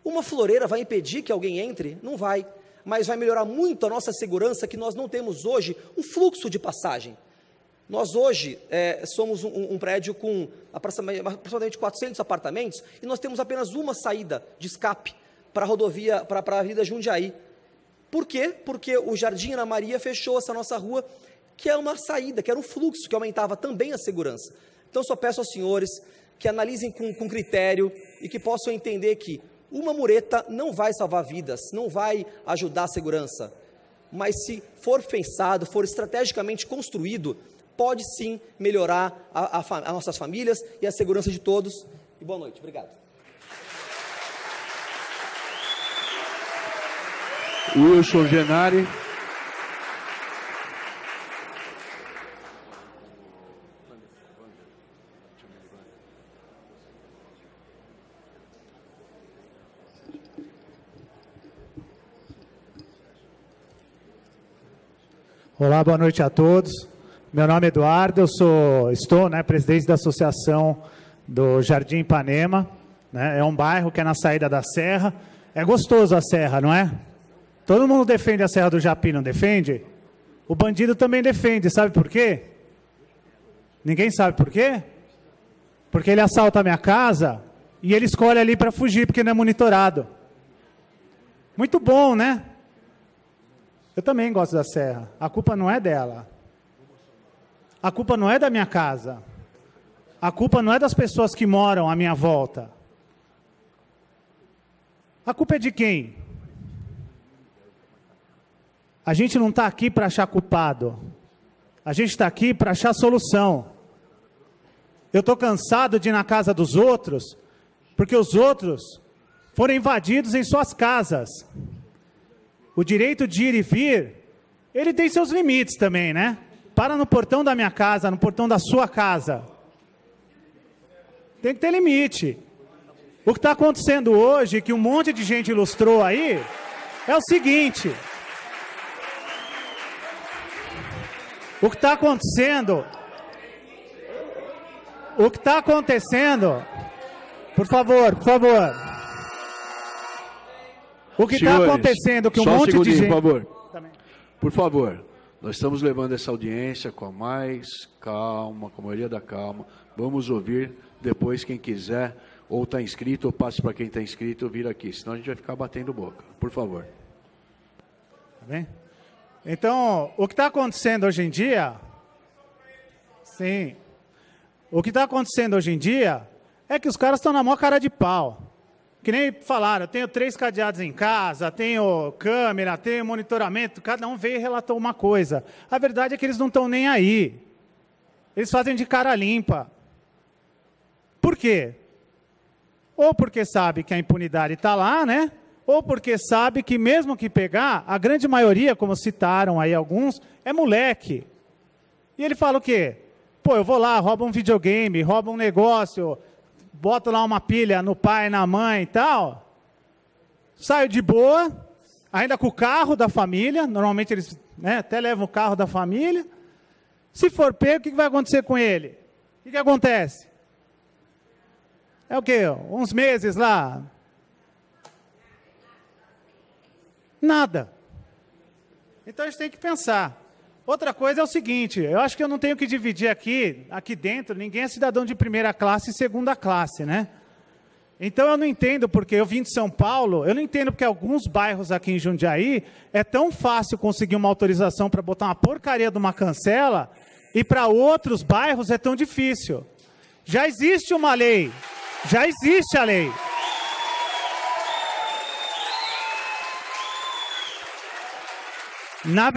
Uma floreira vai impedir que alguém entre? Não vai, mas vai melhorar muito a nossa segurança, que nós não temos hoje um fluxo de passagem. Nós hoje somos um prédio com aproximadamente 400 apartamentos e nós temos apenas uma saída de escape para a rodovia, para a Avenida Jundiaí. Por quê? Porque o Jardim Ana Maria fechou essa nossa rua, que é uma saída, que era um fluxo, que aumentava também a segurança. Então, só peço aos senhores que analisem com critério e que possam entender que uma mureta não vai salvar vidas, não vai ajudar a segurança, mas se for pensado, for estrategicamente construído, pode sim melhorar as nossas famílias e a segurança de todos. E boa noite. Obrigado. Wilson Genari. Olá, boa noite a todos. Meu nome é Eduardo, estou presidente da Associação do Jardim Ipanema, né? É um bairro que é na saída da Serra. É gostoso a Serra, não é? Todo mundo defende a Serra do Japi, não defende? O bandido também defende, sabe por quê? Ninguém sabe por quê? Porque ele assalta a minha casa e ele escolhe ali para fugir, porque não é monitorado. Muito bom, né? Eu também gosto da Serra. A culpa não é dela. A culpa não é da minha casa. A culpa não é das pessoas que moram à minha volta. A culpa é de quem? A gente não está aqui para achar culpado. A gente está aqui para achar solução. Eu estou cansado de ir na casa dos outros, porque os outros foram invadidos em suas casas. O direito de ir e vir, ele tem seus limites também, né? Para no portão da minha casa, no portão da sua casa. Tem que ter limite. O que está acontecendo hoje, que um monte de gente ilustrou aí, é o seguinte. O que está acontecendo... Por favor. O que está acontecendo, que um monte de gente... Por favor. Por favor. Nós estamos levando essa audiência com a mais calma, com a maioria da calma. Vamos ouvir depois, quem quiser, ou está inscrito, ou passe para quem está inscrito, vir aqui, senão a gente vai ficar batendo boca. Por favor. Tá bem? Então, o que está acontecendo hoje em dia... Sim. O que está acontecendo hoje em dia é que os caras estão na maior cara de pau. Que nem falaram, eu tenho 3 cadeados em casa, tenho câmera, tenho monitoramento, cada um veio e relatou uma coisa. A verdade é que eles não estão nem aí. Eles fazem de cara limpa. Por quê? Ou porque sabe que a impunidade está lá, né? Ou porque sabe que mesmo que pegar, a grande maioria, como citaram aí alguns, é moleque. E ele fala o quê? Pô, eu vou lá, roubo um videogame, roubo um negócio, boto lá uma pilha no pai, na mãe e tal, saio de boa, ainda com o carro da família, normalmente eles, né, até levam o carro da família. Se for pego, o que vai acontecer com ele? O que acontece? É o quê? Uns meses lá? Nada. Então a gente tem que pensar. Outra coisa é o seguinte, eu acho que eu não tenho que dividir aqui dentro, ninguém é cidadão de primeira classe e segunda classe, né? Então eu não entendo porque eu vim de São Paulo, eu não entendo porque alguns bairros aqui em Jundiaí é tão fácil conseguir uma autorização para botar uma porcaria de uma cancela e para outros bairros é tão difícil. Já existe uma lei, já existe a lei. Na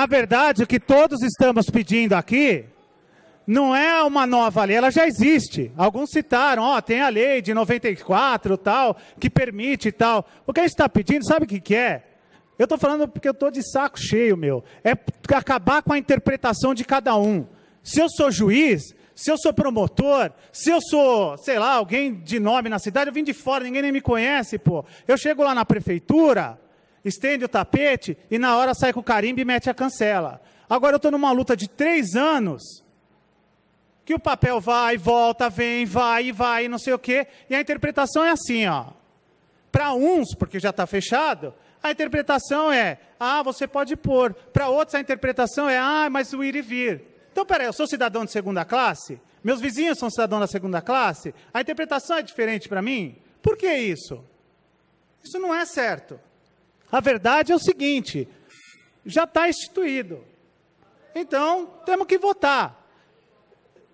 verdade, o que todos estamos pedindo aqui não é uma nova lei, ela já existe. Alguns citaram, ó, tem a lei de 94, tal, que permite tal. O que a gente está pedindo, sabe o que é? Eu estou falando porque eu estou de saco cheio, meu. É acabar com a interpretação de cada um. Se eu sou juiz, se eu sou promotor, se eu sou, sei lá, alguém de nome na cidade, eu vim de fora, ninguém nem me conhece, pô. Eu chego lá na prefeitura, estende o tapete e na hora sai com o carimbo e mete a cancela. Agora eu estou numa luta de 3 anos, que o papel vai, volta, vem, vai e vai, não sei o quê, e a interpretação é assim, ó. Para uns, porque já está fechado, a interpretação é, ah, você pode pôr. Para outros a interpretação é, ah, mas o ir e vir. Então, peraí, eu sou cidadão de segunda classe? Meus vizinhos são cidadãos da segunda classe? A interpretação é diferente para mim? Por que isso? Isso não é certo. A verdade é o seguinte, já está instituído. Então, temos que votar.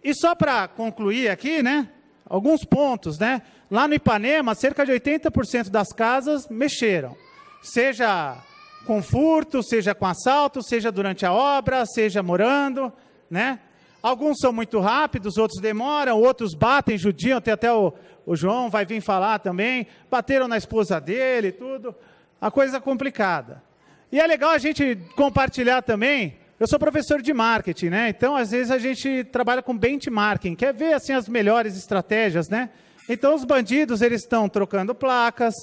E só para concluir aqui, né, alguns pontos, né? Lá no Ipanema, cerca de 80% das casas mexeram. Seja com furto, seja com assalto, seja durante a obra, seja morando, né? Alguns são muito rápidos, outros demoram, outros batem, judiam, tem até o João vai vir falar também, bateram na esposa dele, tudo. A coisa complicada. E é legal a gente compartilhar também, eu sou professor de marketing, né? Então, às vezes, a gente trabalha com benchmarking, quer ver, assim, as melhores estratégias, né? Então, os bandidos, eles estão trocando placas,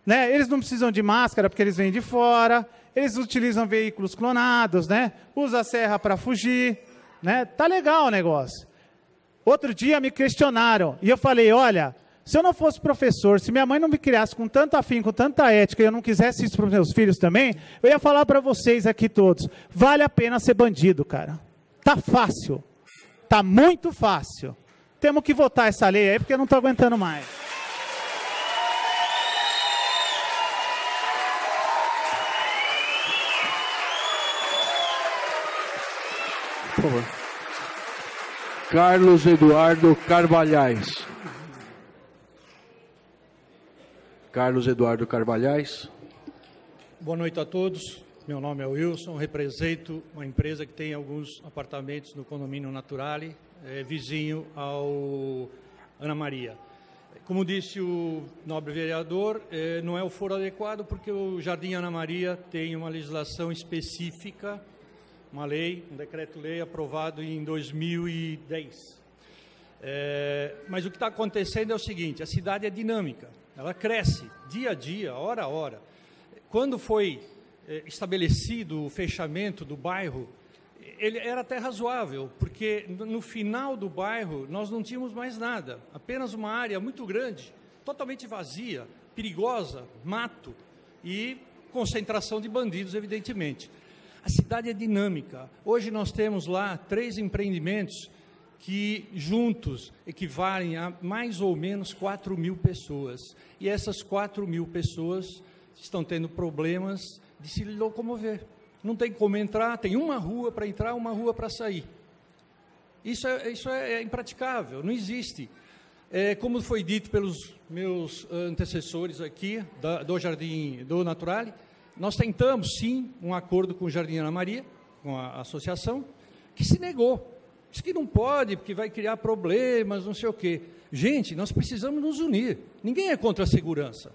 né? Eles não precisam de máscara porque eles vêm de fora, eles utilizam veículos clonados, né? Usa a serra para fugir, né? Tá legal o negócio. Outro dia me questionaram, e eu falei, olha, se eu não fosse professor, se minha mãe não me criasse com tanto afinco, com tanta ética, e eu não quisesse isso para os meus filhos também, eu ia falar para vocês aqui todos, vale a pena ser bandido, cara. Tá fácil. Tá muito fácil. Temos que votar essa lei aí, porque eu não estou aguentando mais. Por favor. Carlos Eduardo Carvalhais. Carlos Eduardo Carvalhais. Boa noite a todos. Meu nome é Wilson, represento uma empresa que tem alguns apartamentos no condomínio Naturale, vizinho ao Ana Maria. Como disse o nobre vereador, não é o foro adequado porque o Jardim Ana Maria tem uma legislação específica, uma lei, um decreto-lei aprovado em 2010. Mas o que está acontecendo é o seguinte, a cidade é dinâmica. Ela cresce dia a dia, hora a hora. Quando foi estabelecido o fechamento do bairro, ele era até razoável, porque no final do bairro nós não tínhamos mais nada, apenas uma área muito grande, totalmente vazia, perigosa, mato e concentração de bandidos, evidentemente. A cidade é dinâmica. Hoje nós temos lá 3 empreendimentos que juntos equivalem a mais ou menos 4.000 pessoas. E essas 4.000 pessoas estão tendo problemas de se locomover. Não tem como entrar, tem uma rua para entrar, uma rua para sair. Isso é impraticável, não existe. Como foi dito pelos meus antecessores aqui, do Jardim do Naturale, nós tentamos, sim, um acordo com o Jardim Ana Maria, com a associação, que se negou. Disse que não pode, porque vai criar problemas, não sei o quê. Gente, nós precisamos nos unir. Ninguém é contra a segurança.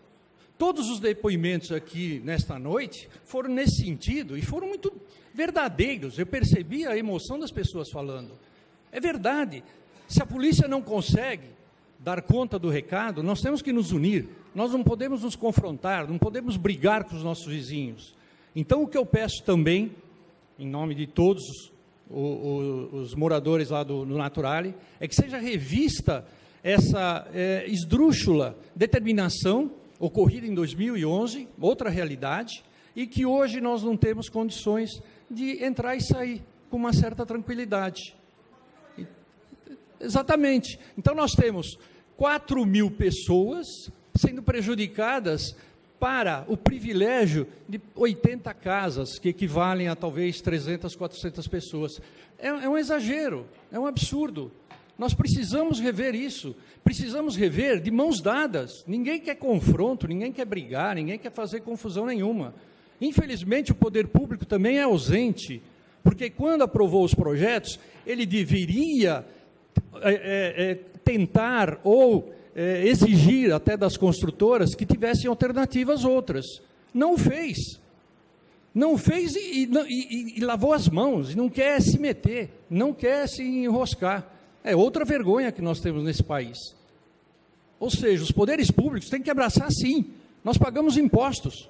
Todos os depoimentos aqui nesta noite foram nesse sentido e foram muito verdadeiros. Eu percebi a emoção das pessoas falando. É verdade. Se a polícia não consegue dar conta do recado, nós temos que nos unir. Nós não podemos nos confrontar, não podemos brigar com os nossos vizinhos. Então, o que eu peço também, em nome de todos os moradores lá do Naturale, é que seja revista essa esdrúxula determinação ocorrida em 2011, outra realidade, e que hoje nós não temos condições de entrar e sair com uma certa tranquilidade. Exatamente. Então, nós temos 4.000 pessoas sendo prejudicadas para o privilégio de 80 casas, que equivalem a talvez 300, 400 pessoas. É um exagero, é um absurdo. Nós precisamos rever isso, precisamos rever de mãos dadas. Ninguém quer confronto, ninguém quer brigar, ninguém quer fazer confusão nenhuma. Infelizmente, o poder público também é ausente, porque quando aprovou os projetos, ele deveria tentar ou exigir até das construtoras que tivessem alternativas outras. Não fez. Não fez e lavou as mãos, e não quer se meter, não quer se enroscar. É outra vergonha que nós temos nesse país. Ou seja, os poderes públicos têm que abraçar sim. Nós pagamos impostos.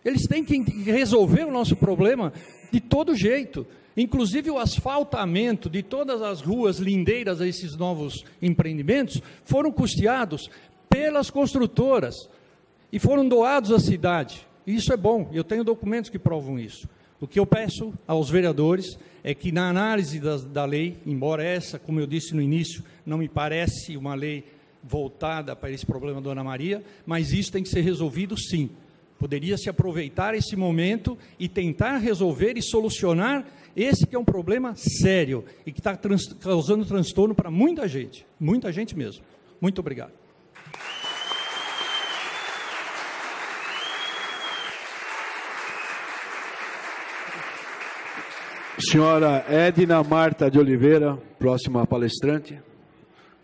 Eles têm que resolver o nosso problema de todo jeito. Inclusive o asfaltamento de todas as ruas lindeiras a esses novos empreendimentos foram custeados pelas construtoras e foram doados à cidade. Isso é bom, eu tenho documentos que provam isso. O que eu peço aos vereadores é que na análise da lei, embora essa, como eu disse no início, não me parece uma lei voltada para esse problema da Ana Maria, mas isso tem que ser resolvido sim. Poderia se aproveitar esse momento e tentar resolver e solucionar esse que é um problema sério e que está causando transtorno para muita gente mesmo. Muito obrigado. Senhora Edna Marta de Oliveira, próxima palestrante.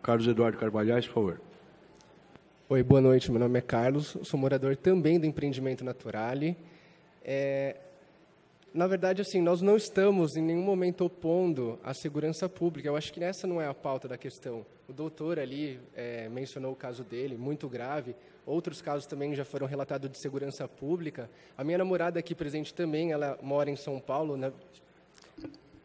Carlos Eduardo Carvalhais, por favor. Oi, boa noite. Meu nome é Carlos, sou morador também do empreendimento Naturale. Na verdade, assim, nós não estamos em nenhum momento opondo a segurança pública. Eu acho que essa não é a pauta da questão. O doutor ali mencionou o caso dele, muito grave. Outros casos também já foram relatados de segurança pública. A minha namorada aqui presente também, ela mora em São Paulo,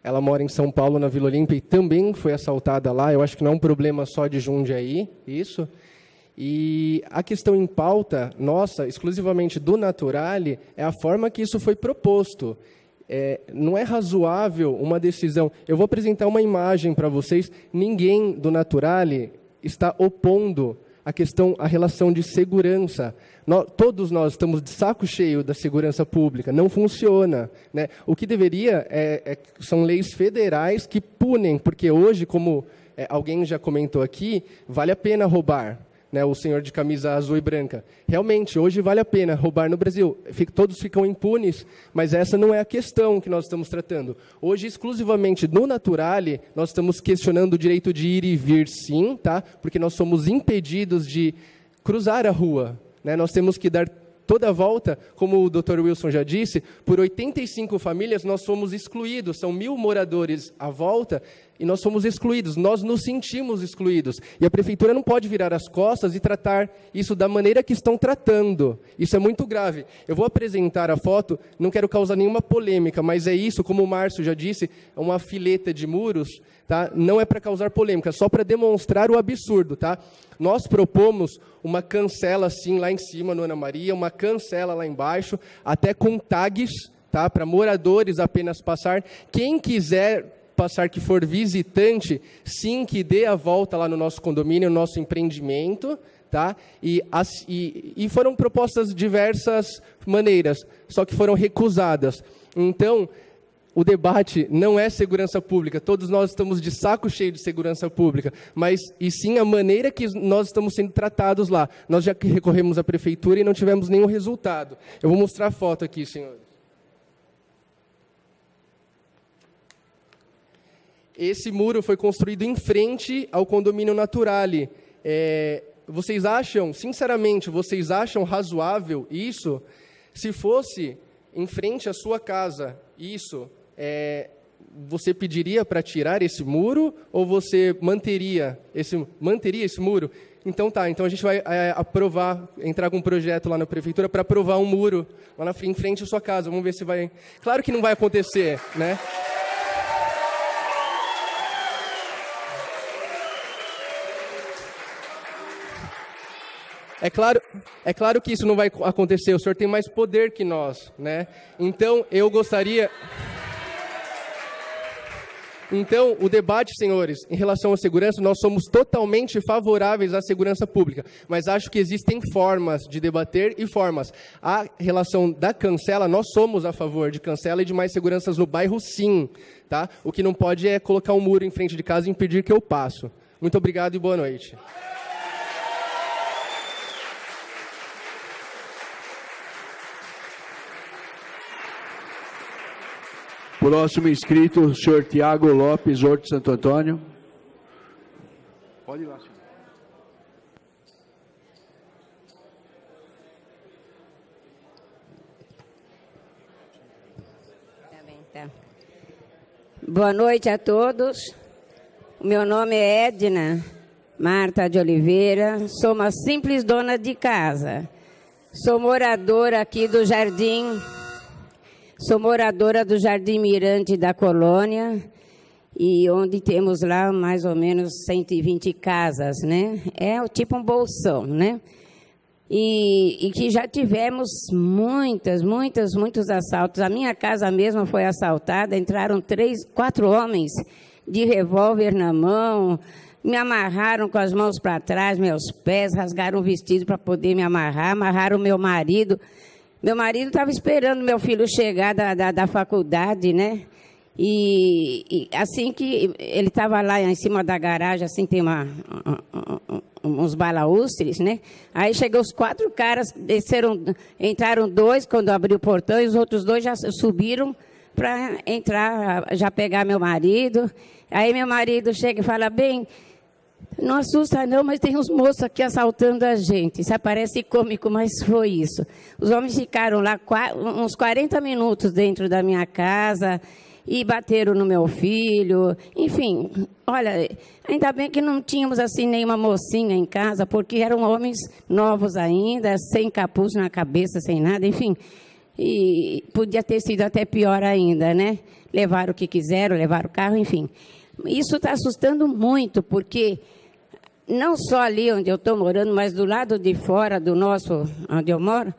ela mora em São Paulo, na Vila Olímpia, e também foi assaltada lá. Eu acho que não é um problema só de Jundiaí, isso. E a questão em pauta, nossa, exclusivamente do Naturale, é a forma que isso foi proposto. Não é razoável uma decisão. Eu vou apresentar uma imagem para vocês. Ninguém do Naturale está opondo a relação de segurança. Todos nós estamos de saco cheio da segurança pública. Não funciona, né? O que deveria são leis federais que punem, porque hoje, como alguém já comentou aqui, vale a pena roubar. Né, o senhor de camisa azul e branca. Realmente, hoje vale a pena roubar no Brasil. Todos ficam impunes, mas essa não é a questão que nós estamos tratando. Hoje, exclusivamente no Naturale, nós estamos questionando o direito de ir e vir, sim, tá? Porque nós somos impedidos de cruzar a rua. Né? Nós temos que dar toda a volta, como o Dr. Wilson já disse, por 85 famílias nós fomos excluídos. São 1.000 moradores à volta, e nós somos excluídos, nós nos sentimos excluídos. E a prefeitura não pode virar as costas e tratar isso da maneira que estão tratando. Isso é muito grave. Eu vou apresentar a foto, não quero causar nenhuma polêmica, mas é isso, como o Márcio já disse, é uma fileta de muros, tá? Não é para causar polêmica, só para demonstrar o absurdo. Tá? Nós propomos uma cancela assim lá em cima no Ana Maria, uma cancela lá embaixo, até com tags, tá? Para moradores apenas passar. Quem quiser passar que for visitante, sim, que dê a volta lá no nosso condomínio, no nosso empreendimento, tá? E foram propostas diversas maneiras, só que foram recusadas. Então, o debate não é segurança pública, todos nós estamos de saco cheio de segurança pública, mas e sim a maneira que nós estamos sendo tratados lá. Nós já recorremos à prefeitura e não tivemos nenhum resultado. Eu vou mostrar a foto aqui, senhores. Esse muro foi construído em frente ao condomínio Naturale. Vocês acham, sinceramente, vocês acham razoável isso? Se fosse em frente à sua casa, isso, você pediria para tirar esse muro ou você manteria esse muro? Então tá, então a gente vai entrar com um projeto lá na prefeitura para aprovar um muro lá em frente à sua casa. Vamos ver se vai... Claro que não vai acontecer, né? É claro que isso não vai acontecer, o senhor tem mais poder que nós, né? Então, eu gostaria... Então, o debate, senhores, em relação à segurança, nós somos totalmente favoráveis à segurança pública, mas acho que existem formas de debater e formas. A relação da cancela, nós somos a favor de cancela e de mais seguranças no bairro, sim, tá? O que não pode é colocar um muro em frente de casa e impedir que eu passo. Muito obrigado e boa noite. Próximo inscrito, o senhor Tiago Lopes, Horto Santo Antônio. Pode ir lá, senhor. Tá. Boa noite a todos. O meu nome é Edna Marta de Oliveira. Sou uma simples dona de casa. Sou moradora aqui do Jardim... Sou moradora do Jardim Mirante da Colônia, e onde temos lá mais ou menos 120 casas, né? É tipo um bolsão, né? E que já tivemos muitos assaltos. A minha casa mesma foi assaltada, entraram 4 homens de revólver na mão, me amarraram com as mãos para trás, meus pés, rasgaram o vestido para poder me amarrar, amarraram meu marido. Meu marido estava esperando meu filho chegar da faculdade, né? E assim que ele estava lá em cima da garagem, assim, tem uns balaústres, né? Aí chegou os 4 caras, entraram 2 quando abriu o portão, e os outros 2 já subiram para entrar, já pegar meu marido. Aí meu marido chega e fala, bem... Não assusta não, mas tem uns moços aqui assaltando a gente. Isso parece cômico, mas foi isso. Os homens ficaram lá uns 40 minutos dentro da minha casa e bateram no meu filho. Enfim, olha, ainda bem que não tínhamos assim nenhuma mocinha em casa, porque eram homens novos ainda, sem capuz na cabeça, sem nada, enfim. E podia ter sido até pior ainda, né? Levaram o que quiseram, levaram o carro, enfim. Isso está assustando muito, porque não só ali onde eu estou morando, mas do lado de fora do nosso, onde eu moro,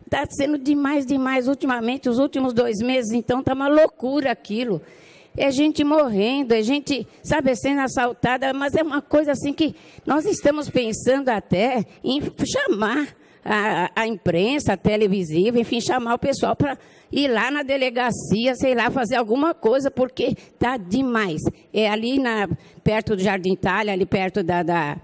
está sendo demais. Ultimamente, os últimos 2 meses, então, está uma loucura aquilo. É gente morrendo, é gente, sabe, sendo assaltada, mas é uma coisa assim que nós estamos pensando até em chamar a imprensa, a televisiva, enfim, chamar o pessoal para ir lá na delegacia, sei lá, fazer alguma coisa, porque está demais. É ali perto do Jardim Itália, ali perto da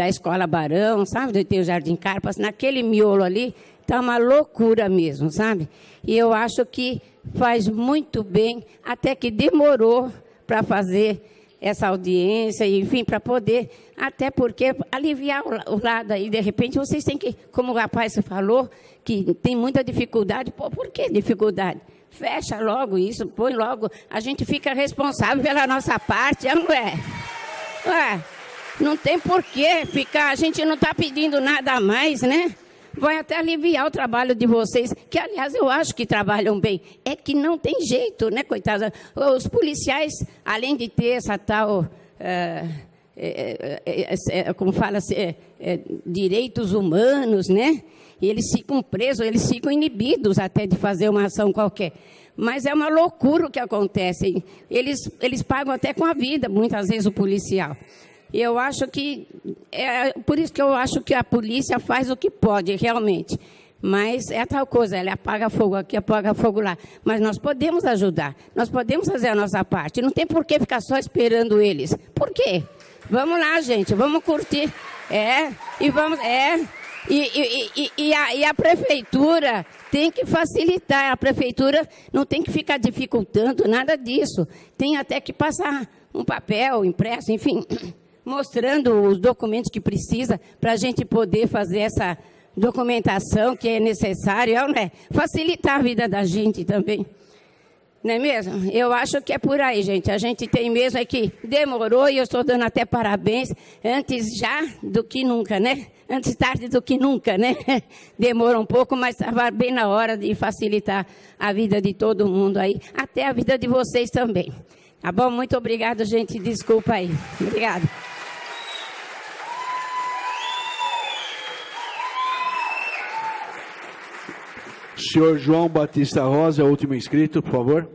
Escola Barão, sabe, onde tem o Jardim Carpas, naquele miolo ali, está uma loucura mesmo, sabe? E eu acho que faz muito bem, até que demorou para fazer essa audiência, enfim, para poder, até porque aliviar o lado aí, de repente, vocês têm que, como o rapaz falou, que tem muita dificuldade. Pô, por que dificuldade? Fecha logo isso, põe logo, a gente fica responsável pela nossa parte, não é? Ué, não tem por que ficar, a gente não está pedindo nada a mais, né? Vai até aliviar o trabalho de vocês, que, aliás, eu acho que trabalham bem. É que não tem jeito, né, coitada? Os policiais, além de ter essa tal, como fala, direitos humanos, né? e eles ficam presos, eles ficam inibidos até de fazer uma ação qualquer. Mas é uma loucura o que acontece. Eles pagam até com a vida, muitas vezes, o policial. E eu acho que... por isso que eu acho que a polícia faz o que pode, realmente. Mas é tal coisa, ela apaga fogo aqui, apaga fogo lá. Mas nós podemos ajudar, nós podemos fazer a nossa parte. Não tem por que ficar só esperando eles. Por quê? Vamos lá, gente, vamos curtir. E vamos... E a prefeitura tem que facilitar, a prefeitura não tem que ficar dificultando nada disso. Tem até que passar um papel impresso, enfim, mostrando os documentos que precisa para a gente poder fazer essa documentação que é necessária, não é? Facilitar a vida da gente também. Não é mesmo? Eu acho que é por aí, gente. A gente tem mesmo que demorou e eu estou dando até parabéns antes já do que nunca, né? Antes tarde do que nunca, né? Demorou um pouco, mas estava bem na hora de facilitar a vida de todo mundo aí, até a vida de vocês também. Tá bom? Muito obrigado, gente. Desculpa aí. Obrigada. Senhor João Batista Rosa, último inscrito, por favor.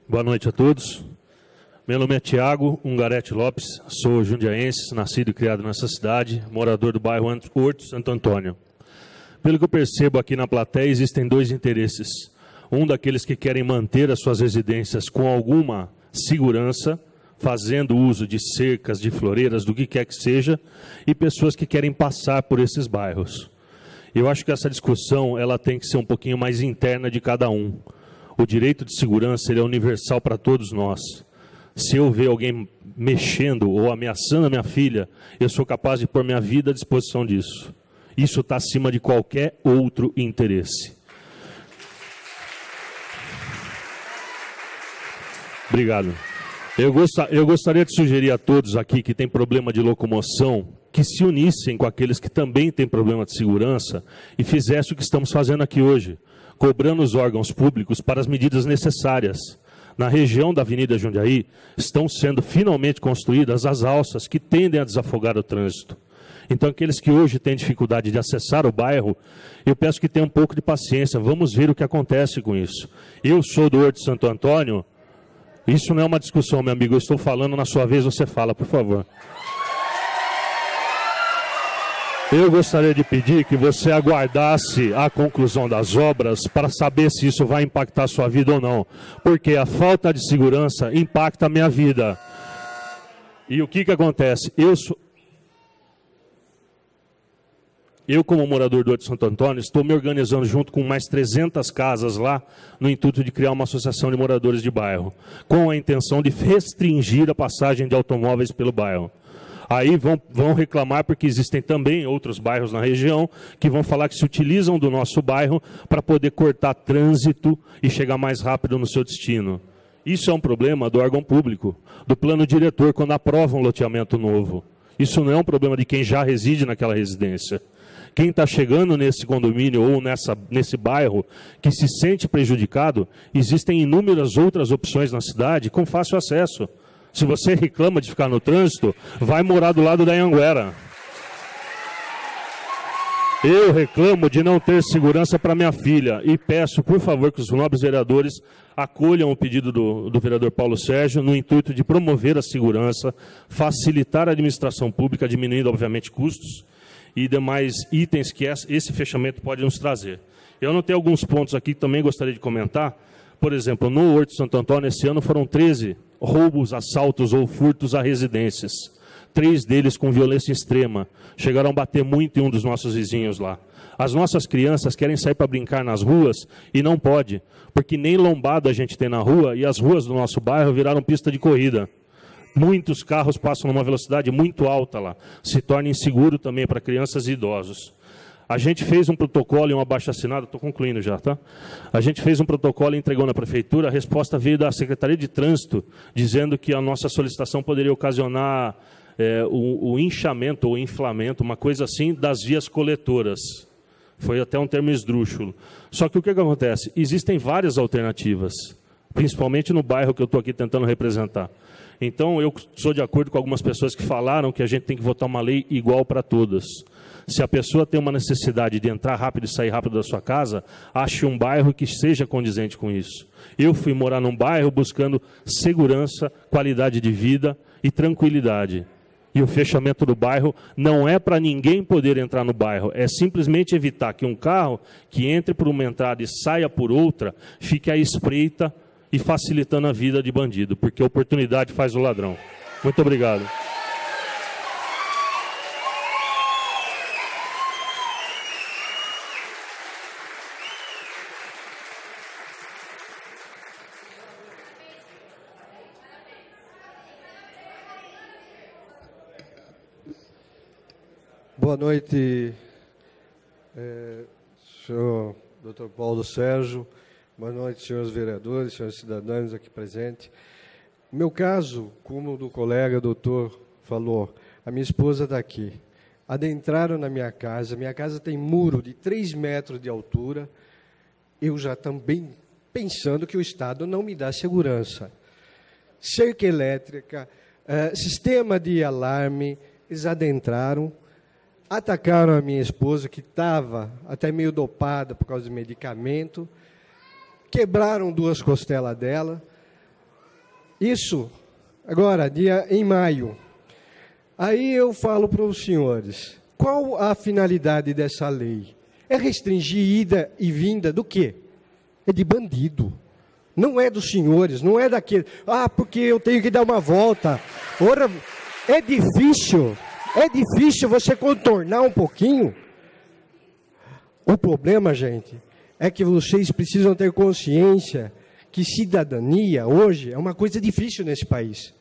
Boa noite a todos. Meu nome é Tiago Ungarete Lopes, sou jundiaense, nascido e criado nessa cidade, morador do bairro Horto Santo Antônio. Pelo que eu percebo aqui na plateia, existem dois interesses. Um daqueles que querem manter as suas residências com alguma segurança, fazendo uso de cercas, de floreiras, do que quer que seja, e pessoas que querem passar por esses bairros. Eu acho que essa discussão ela tem que ser um pouquinho mais interna de cada um. O direito de segurança ele é universal para todos nós. Se eu ver alguém mexendo ou ameaçando a minha filha, eu sou capaz de pôr minha vida à disposição disso. Isso está acima de qualquer outro interesse. Obrigado. Eu gostaria de sugerir a todos aqui que têm problema de locomoção, que se unissem com aqueles que também têm problema de segurança e fizessem o que estamos fazendo aqui hoje, cobrando os órgãos públicos para as medidas necessárias. Na região da Avenida Jundiaí, estão sendo finalmente construídas as alças que tendem a desafogar o trânsito. Então, aqueles que hoje têm dificuldade de acessar o bairro, eu peço que tenham um pouco de paciência, vamos ver o que acontece com isso. Eu sou do Horto Santo Antônio. Isso não é uma discussão, meu amigo, eu estou falando, na sua vez você fala, por favor. Eu gostaria de pedir que você aguardasse a conclusão das obras para saber se isso vai impactar a sua vida ou não. Porque a falta de segurança impacta a minha vida. E o que acontece? Eu, como morador do Horto Santo Antônio, estou me organizando junto com mais 300 casas lá, no intuito de criar uma associação de moradores de bairro, com a intenção de restringir a passagem de automóveis pelo bairro. Aí vão reclamar porque existem também outros bairros na região que vão falar que se utilizam do nosso bairro para poder cortar trânsito e chegar mais rápido no seu destino. Isso é um problema do órgão público, do plano diretor, quando aprova um loteamento novo. Isso não é um problema de quem já reside naquela residência. Quem está chegando nesse condomínio ou nesse bairro que se sente prejudicado, existem inúmeras outras opções na cidade com fácil acesso. Se você reclama de ficar no trânsito, vai morar do lado da Anhanguera. Eu reclamo de não ter segurança para minha filha e peço, por favor, que os nobres vereadores acolham o pedido do vereador Paulo Sérgio no intuito de promover a segurança, facilitar a administração pública, diminuindo, obviamente, custos e demais itens que esse fechamento pode nos trazer. Eu anotei alguns pontos aqui que também gostaria de comentar. Por exemplo, no Horto Santo Antônio, esse ano foram 13 roubos, assaltos ou furtos a residências. 3 deles com violência extrema. Chegaram a bater muito em um dos nossos vizinhos lá. As nossas crianças querem sair para brincar nas ruas e não pode, porque nem lombada a gente tem na rua e as ruas do nosso bairro viraram pista de corrida. Muitos carros passam numa velocidade muito alta lá. Se torna inseguro também para crianças e idosos. A gente fez um protocolo e um abaixo-assinado, estou concluindo já, tá? A gente fez um protocolo e entregou na prefeitura, a resposta veio da Secretaria de Trânsito, dizendo que a nossa solicitação poderia ocasionar o inchamento ou inflamento, uma coisa assim, das vias coletoras. Foi até um termo esdrúxulo. Só que o que acontece? Existem várias alternativas. principalmente no bairro que eu estou aqui tentando representar. Então, eu sou de acordo com algumas pessoas que falaram que a gente tem que votar uma lei igual para todas. Se a pessoa tem uma necessidade de entrar rápido e sair rápido da sua casa, ache um bairro que seja condizente com isso. Eu fui morar num bairro buscando segurança, qualidade de vida e tranquilidade. E o fechamento do bairro não é para ninguém poder entrar no bairro, é simplesmente evitar que um carro que entre por uma entrada e saia por outra, fique à espreita e facilitando a vida de bandido, porque a oportunidade faz o ladrão. Muito obrigado. Boa noite, senhor Dr. Paulo Sérgio. Boa noite, senhores vereadores, senhores cidadãos aqui presentes. No meu caso, como o do colega doutor falou, a minha esposa está aqui. Adentraram na minha casa tem muro de 3 metros de altura. Eu já também pensando que o Estado não me dá segurança. Cerca elétrica, sistema de alarme, eles adentraram. Atacaram a minha esposa, que estava até meio dopada por causa de medicamento. Quebraram 2 costelas dela. Isso, agora, em maio. Aí eu falo para os senhores, qual a finalidade dessa lei? É restringir ida e vinda do quê? É de bandido. Não é dos senhores, não é daquele... Ah, porque eu tenho que dar uma volta. Ora, é difícil... É difícil você contornar um pouquinho. O problema, gente, é que vocês precisam ter consciência que cidadania, hoje, é uma coisa difícil nesse país.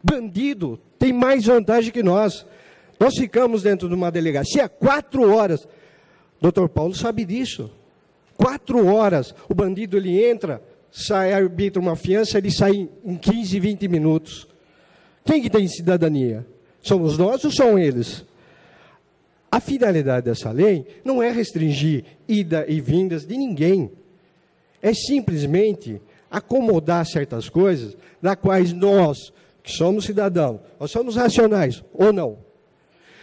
Bandido tem mais vantagem que nós. Nós ficamos dentro de uma delegacia 4 horas. Doutor Paulo sabe disso. 4 horas. O bandido, ele entra, sai, arbitra uma fiança, ele sai em 15, 20 minutos. Quem que tem cidadania? Somos nós ou são eles? A finalidade dessa lei não é restringir ida e vindas de ninguém. É simplesmente acomodar certas coisas, das quais nós, que somos cidadãos, nós somos racionais ou não.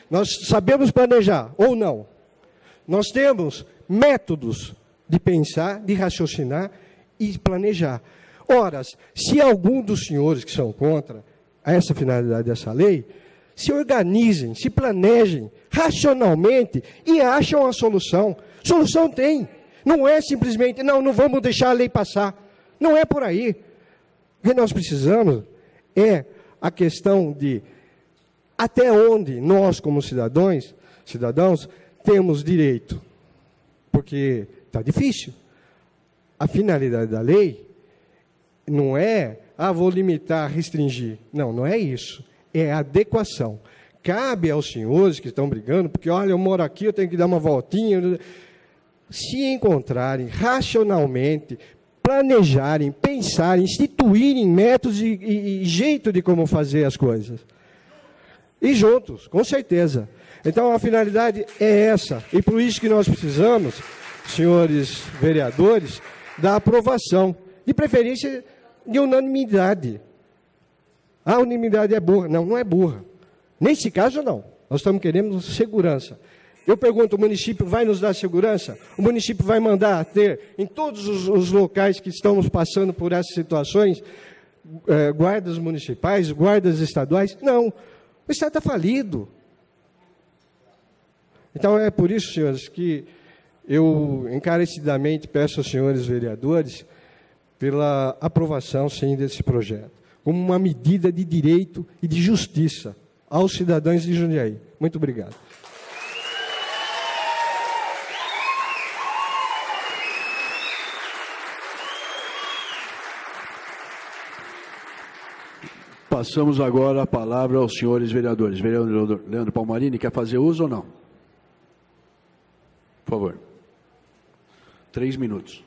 Nós sabemos planejar ou não. Nós temos métodos de pensar, de raciocinar e planejar. Ora, se algum dos senhores que são contra essa finalidade dessa lei, se organizem, se planejem racionalmente e acham a solução. Solução tem. Não é simplesmente, não vamos deixar a lei passar. Não é por aí. O que nós precisamos é a questão de até onde nós, como cidadãos, temos direito. Porque está difícil. A finalidade da lei não é, vou limitar, restringir. Não é isso. É adequação. Cabe aos senhores que estão brigando, porque, olha, eu moro aqui, eu tenho que dar uma voltinha. Se encontrarem racionalmente, planejarem, pensarem, instituírem métodos e jeito de como fazer as coisas. E juntos, com certeza. Então, a finalidade é essa. E por isso que nós precisamos, senhores vereadores, da aprovação. De preferência, de unanimidade. A unanimidade é burra. Não é burra. Nesse caso, não. Nós estamos querendo segurança. Eu pergunto, o município vai nos dar segurança? O município vai mandar ter, em todos os locais que estamos passando por essas situações, guardas municipais, guardas estaduais? Não. O Estado está falido. Então, é por isso, senhores, que eu encarecidamente peço aos senhores vereadores pela aprovação, sim, desse projeto, como uma medida de direito e de justiça aos cidadãos de Jundiaí. Muito obrigado. Passamos agora a palavra aos senhores vereadores. Vereador Leandro Palmarini, quer fazer uso ou não? Por favor. 3 minutos.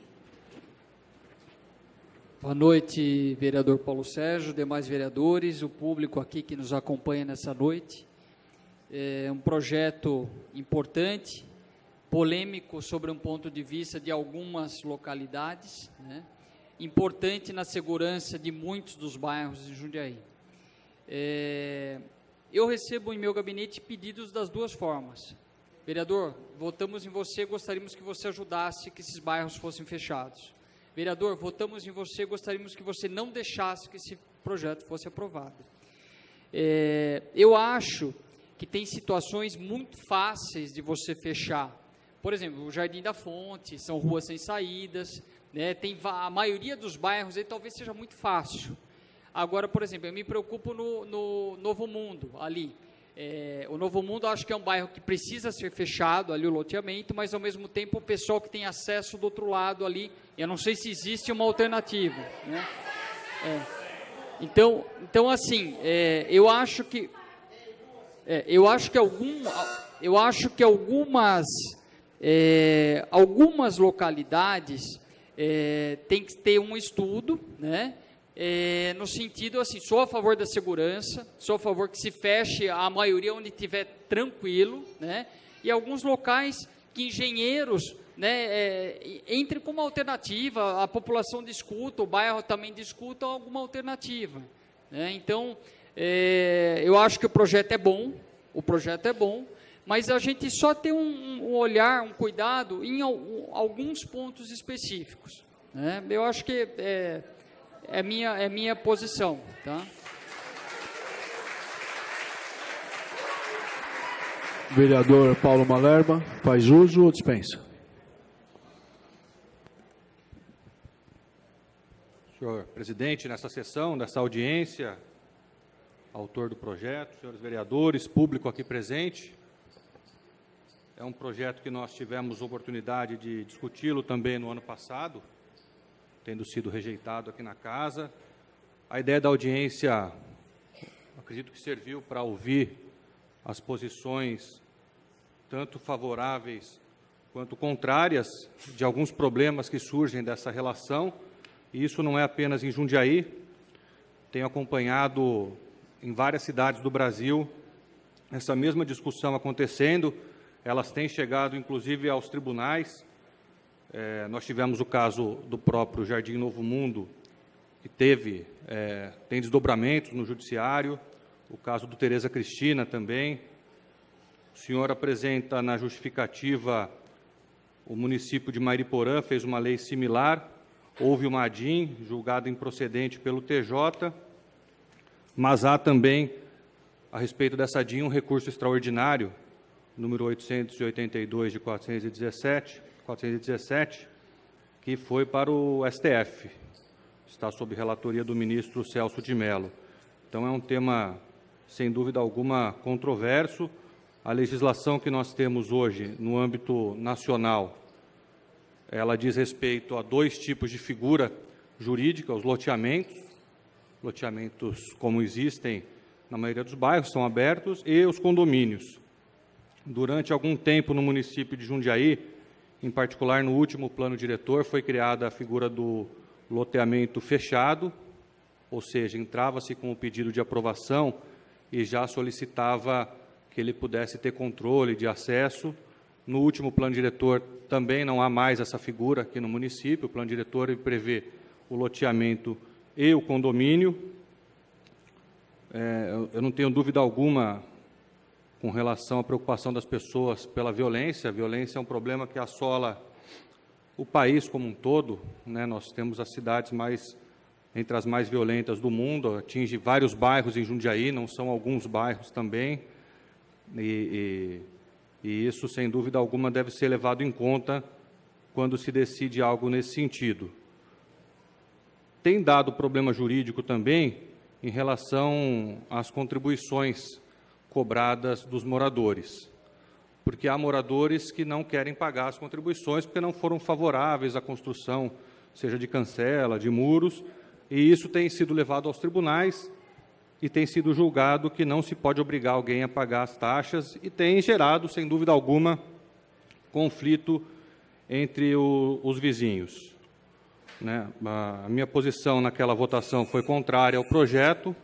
Boa noite, vereador Paulo Sérgio, demais vereadores, o público aqui que nos acompanha nessa noite. É um projeto importante, polêmico sobre um ponto de vista de algumas localidades, né? importante na segurança de muitos dos bairros de Jundiaí. Eu recebo em meu gabinete pedidos das duas formas. Vereador, votamos em você, gostaríamos que você ajudasse que esses bairros fossem fechados. Vereador, votamos em você, gostaríamos que você não deixasse que esse projeto fosse aprovado. Eu acho que tem situações muito fáceis de você fechar. Por exemplo, o Jardim da Fonte, são ruas sem saídas, né? A maioria dos bairros aí talvez seja muito fácil. Agora, por exemplo, eu me preocupo no Novo Mundo, ali. O Novo Mundo, acho que é um bairro que precisa ser fechado, ali o loteamento, mas, ao mesmo tempo, o pessoal que tem acesso do outro lado ali, eu não sei se existe uma alternativa, né? Então, assim, eu acho que algumas localidades tem que ter um estudo, né? No sentido, assim, sou a favor da segurança, sou a favor que se feche a maioria onde estiver tranquilo, né? E alguns locais que engenheiros, né, entrem como alternativa, a população discuta, o bairro também discuta alguma alternativa, né? Então, eu acho que o projeto é bom, mas a gente só tem um olhar, um cuidado em alguns pontos específicos, né? Eu acho que é minha posição, tá? Vereador Paulo Malerba, faz uso ou dispensa? Senhor presidente, nessa sessão, nessa audiência, autor do projeto, senhores vereadores, público aqui presente, é um projeto que nós tivemos oportunidade de discuti-lo também no ano passado, tendo sido rejeitado aqui na casa. A ideia da audiência, acredito que serviu para ouvir as posições, tanto favoráveis quanto contrárias, de alguns problemas que surgem dessa relação, e isso não é apenas em Jundiaí, tenho acompanhado em várias cidades do Brasil essa mesma discussão acontecendo, elas têm chegado inclusive aos tribunais. Nós tivemos o caso do próprio Jardim Novo Mundo, que tem desdobramentos no judiciário, o caso do Tereza Cristina também. O senhor apresenta na justificativa, o município de Mariporã fez uma lei similar, houve uma ADIM julgada improcedente pelo TJ, mas há também, a respeito dessa ADIM, um recurso extraordinário, número 882 de 417, que foi para o STF, está sob relatoria do ministro Celso de Mello. Então, é um tema, sem dúvida alguma, controverso. A legislação que nós temos hoje, no âmbito nacional, ela diz respeito a dois tipos de figura jurídica, os loteamentos como existem na maioria dos bairros, são abertos, e os condomínios. Durante algum tempo, no município de Jundiaí, em particular no último plano diretor, foi criada a figura do loteamento fechado, ou seja, entrava-se com o pedido de aprovação e já solicitava que ele pudesse ter controle de acesso. No último plano diretor também não há mais essa figura aqui no município, o plano diretor prevê o loteamento e o condomínio. Eu não tenho dúvida alguma com relação à preocupação das pessoas pela violência. A violência é um problema que assola o país como um todo, né? Nós temos as cidades entre as mais violentas do mundo, atinge vários bairros em Jundiaí, não são alguns bairros também, e isso, sem dúvida alguma, deve ser levado em conta quando se decide algo nesse sentido. Tem dado problema jurídico também em relação às contribuições cobradas dos moradores, porque há moradores que não querem pagar as contribuições porque não foram favoráveis à construção, seja de cancela, de muros, e isso tem sido levado aos tribunais e tem sido julgado que não se pode obrigar alguém a pagar as taxas, e tem gerado, sem dúvida alguma, conflito entre os vizinhos, né? A minha posição naquela votação foi contrária ao projeto.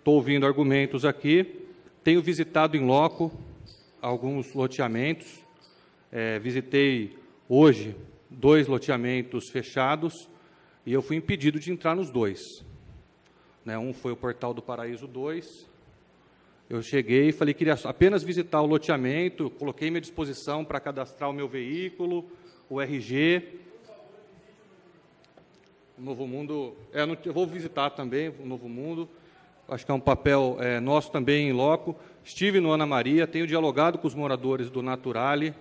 Estou ouvindo argumentos aqui, tenho visitado em loco alguns loteamentos, visitei hoje 2 loteamentos fechados, e eu fui impedido de entrar nos dois. Né, um foi o Portal do Paraíso 2. Eu cheguei e falei que queria apenas visitar o loteamento, coloquei minha disposição para cadastrar o meu veículo, o RG. O Novo Mundo, eu vou visitar também o Novo Mundo, acho que é um papel nosso também em loco. Estive no Ana Maria, tenho dialogado com os moradores do Naturale,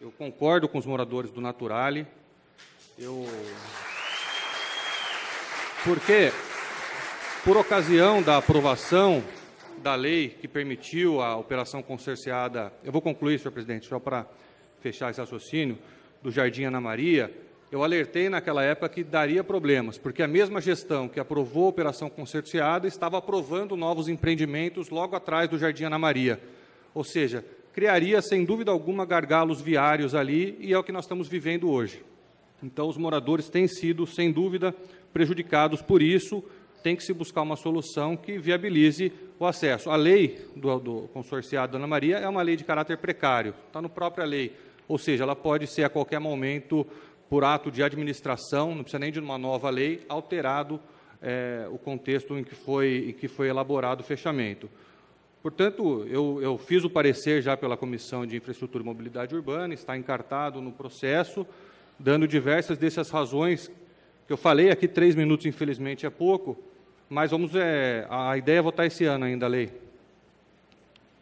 eu concordo com os moradores do Naturale, porque, por ocasião da aprovação da lei que permitiu a operação consorciada, eu vou concluir, senhor presidente, só para fechar esse raciocínio, do Jardim Ana Maria, eu alertei naquela época que daria problemas, porque a mesma gestão que aprovou a operação consorciada estava aprovando novos empreendimentos logo atrás do Jardim Ana Maria. Ou seja, criaria, sem dúvida alguma, gargalos viários ali, e é o que nós estamos vivendo hoje. Então, os moradores têm sido, sem dúvida, prejudicados por isso, tem que se buscar uma solução que viabilize o acesso. A lei do consorciado Ana Maria é uma lei de caráter precário, está na própria lei, ou seja, ela pode ser a qualquer momento, por ato de administração, não precisa nem de uma nova lei, alterado o contexto em que foi elaborado o fechamento. Portanto, eu fiz o parecer já pela Comissão de Infraestrutura e Mobilidade Urbana, está encartado no processo, dando diversas dessas razões que eu falei aqui, 3 minutos, infelizmente, é pouco, mas a ideia é votar esse ano ainda a lei.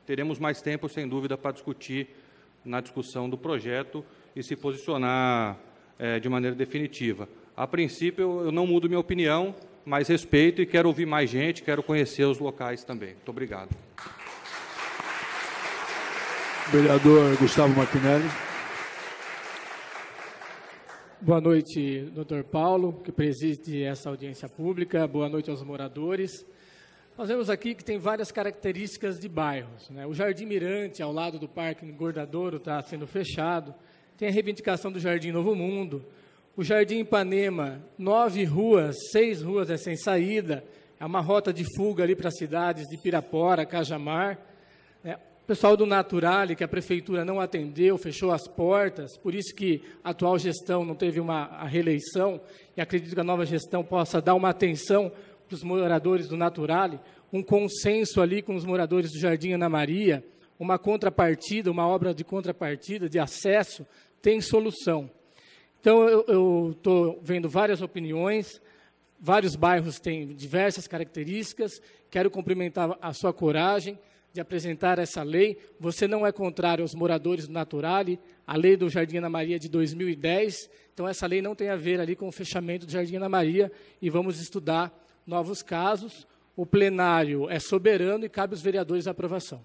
Teremos mais tempo, sem dúvida, para discutir na discussão do projeto e se posicionar de maneira definitiva. A princípio, eu não mudo minha opinião, mas respeito e quero ouvir mais gente, quero conhecer os locais também. Muito obrigado. Vereador Gustavo Martinelli. Boa noite, doutor Paulo, que preside essa audiência pública. Boa noite aos moradores. Nós vemos aqui que tem várias características de bairros, né? O Jardim Mirante, ao lado do Parque Engordadouro, está sendo fechado. Tem a reivindicação do Jardim Novo Mundo. O Jardim Ipanema, 9 ruas, 6 ruas é sem saída. É uma rota de fuga ali para as cidades de Pirapora, Cajamar. O pessoal do Naturale, que a prefeitura não atendeu, fechou as portas, por isso que a atual gestão não teve a reeleição, e acredito que a nova gestão possa dar uma atenção para os moradores do Naturale, um consenso ali com os moradores do Jardim Ana Maria, uma contrapartida, uma obra de contrapartida, de acesso, tem solução. Então, eu estou vendo várias opiniões, vários bairros têm diversas características, quero cumprimentar a sua coragem de apresentar essa lei. Você não é contrário aos moradores do Naturale, a lei do Jardim Ana Maria é de 2010, então essa lei não tem a ver ali com o fechamento do Jardim Ana Maria, e vamos estudar novos casos. O plenário é soberano e cabe aos vereadores a aprovação.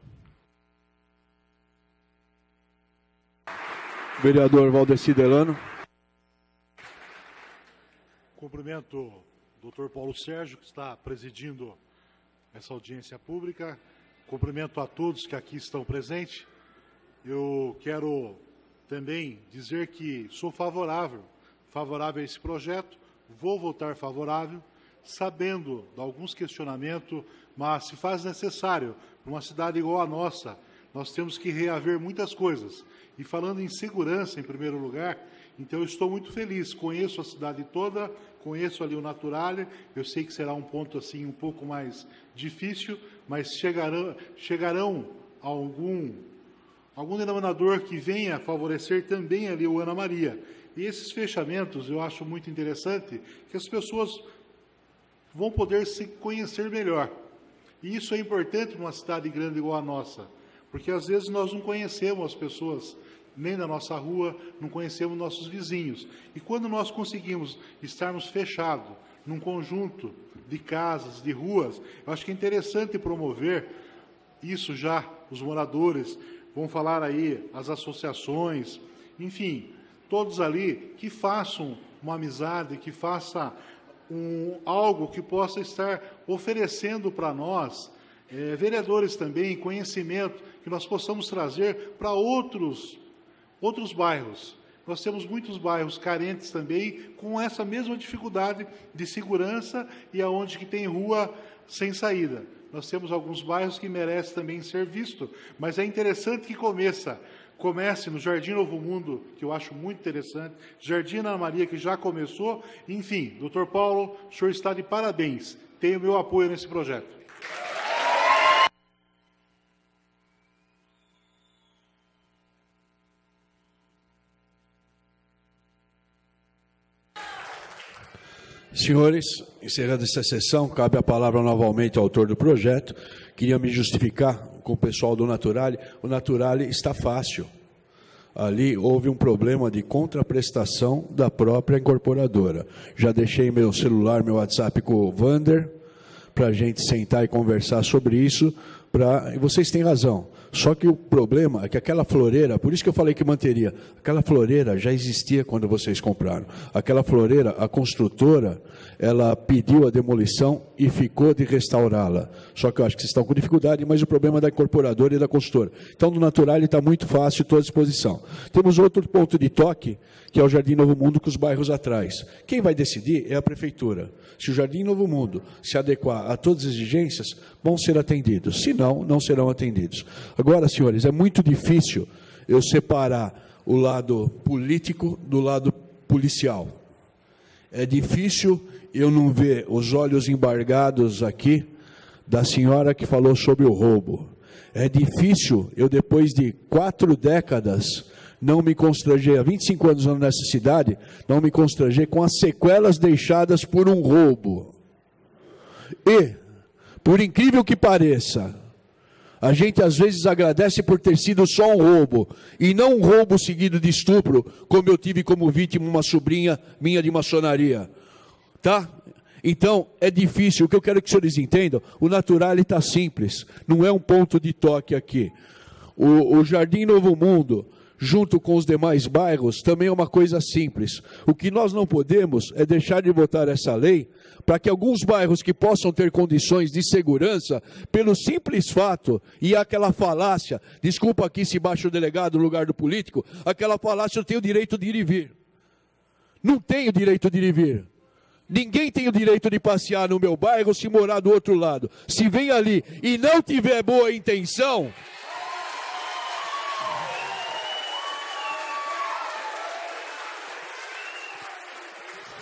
Vereador Valdeci Delano. Cumprimento o doutor Paulo Sérgio, que está presidindo essa audiência pública. Cumprimento a todos que aqui estão presentes. Eu quero também dizer que sou favorável a esse projeto, vou votar favorável, sabendo de alguns questionamentos, mas se faz necessário, para uma cidade igual a nossa, nós temos que reaver muitas coisas. E falando em segurança, em primeiro lugar, então eu estou muito feliz, conheço a cidade toda, conheço ali o Naturale, eu sei que será um ponto assim um pouco mais difícil, mas chegarão algum denominador que venha favorecer também ali o Ana Maria. E esses fechamentos eu acho muito interessante, que as pessoas vão poder se conhecer melhor. E isso é importante numa cidade grande igual a nossa, porque às vezes nós não conhecemos as pessoas, nem da nossa rua, não conhecemos nossos vizinhos. E quando nós conseguimos estarmos fechados num conjunto de casas, de ruas, eu acho que é interessante promover isso já, os moradores, vão falar aí, as associações, enfim, todos ali que façam uma amizade, que façam algo que possa estar oferecendo para nós, vereadores também, conhecimento, que nós possamos trazer para outros bairros. Nós temos muitos bairros carentes também, com essa mesma dificuldade de segurança e aonde que tem rua sem saída. Nós temos alguns bairros que merecem também ser visto, mas é interessante que começa comece no Jardim Novo Mundo, que eu acho muito interessante, Jardim Ana Maria, que já começou. Enfim, doutor Paulo, o senhor está de parabéns. Tem o meu apoio nesse projeto. Senhores, encerrando essa sessão, cabe a palavra novamente ao autor do projeto. Queria me justificar com o pessoal do Naturale. O Naturale está fácil. Ali houve um problema de contraprestação da própria incorporadora. Já deixei meu celular, meu WhatsApp com o Vander, para a gente sentar e conversar sobre isso. E vocês têm razão. Só que o problema é que aquela floreira, por isso que eu falei que manteria, aquela floreira já existia quando vocês compraram. Aquela floreira, a construtora, ela pediu a demolição e ficou de restaurá-la. Só que eu acho que vocês estão com dificuldade, mas o problema é da incorporadora e da construtora. Então, no Naturale está muito fácil, estou à disposição. Temos outro ponto de toque, que é o Jardim Novo Mundo com os bairros atrás. Quem vai decidir é a prefeitura. Se o Jardim Novo Mundo se adequar a todas as exigências, vão ser atendidos. Se não, não serão atendidos. Agora, senhores, é muito difícil eu separar o lado político do lado policial. É difícil eu não ver os olhos embargados aqui da senhora que falou sobre o roubo. É difícil eu, depois de 4 décadas, não me constranger, há 25 anos nessa cidade, não me constranger com as sequelas deixadas por um roubo. E, por incrível que pareça, a gente às vezes agradece por ter sido só um roubo, e não um roubo seguido de estupro, como eu tive como vítima uma sobrinha minha de maçonaria. Tá? Então, é difícil. O que eu quero que os senhores entendam, o Naturale está simples, não é um ponto de toque aqui. O Jardim Novo Mundo, junto com os demais bairros, também é uma coisa simples. O que nós não podemos é deixar de votar essa lei para que alguns bairros que possam ter condições de segurança, pelo simples fato, e aquela falácia, desculpa aqui se baixa o delegado no lugar do político, aquela falácia, eu tenho o direito de ir e vir. Não tenho direito de ir e vir. Ninguém tem o direito de passear no meu bairro se morar do outro lado. Se vem ali e não tiver boa intenção,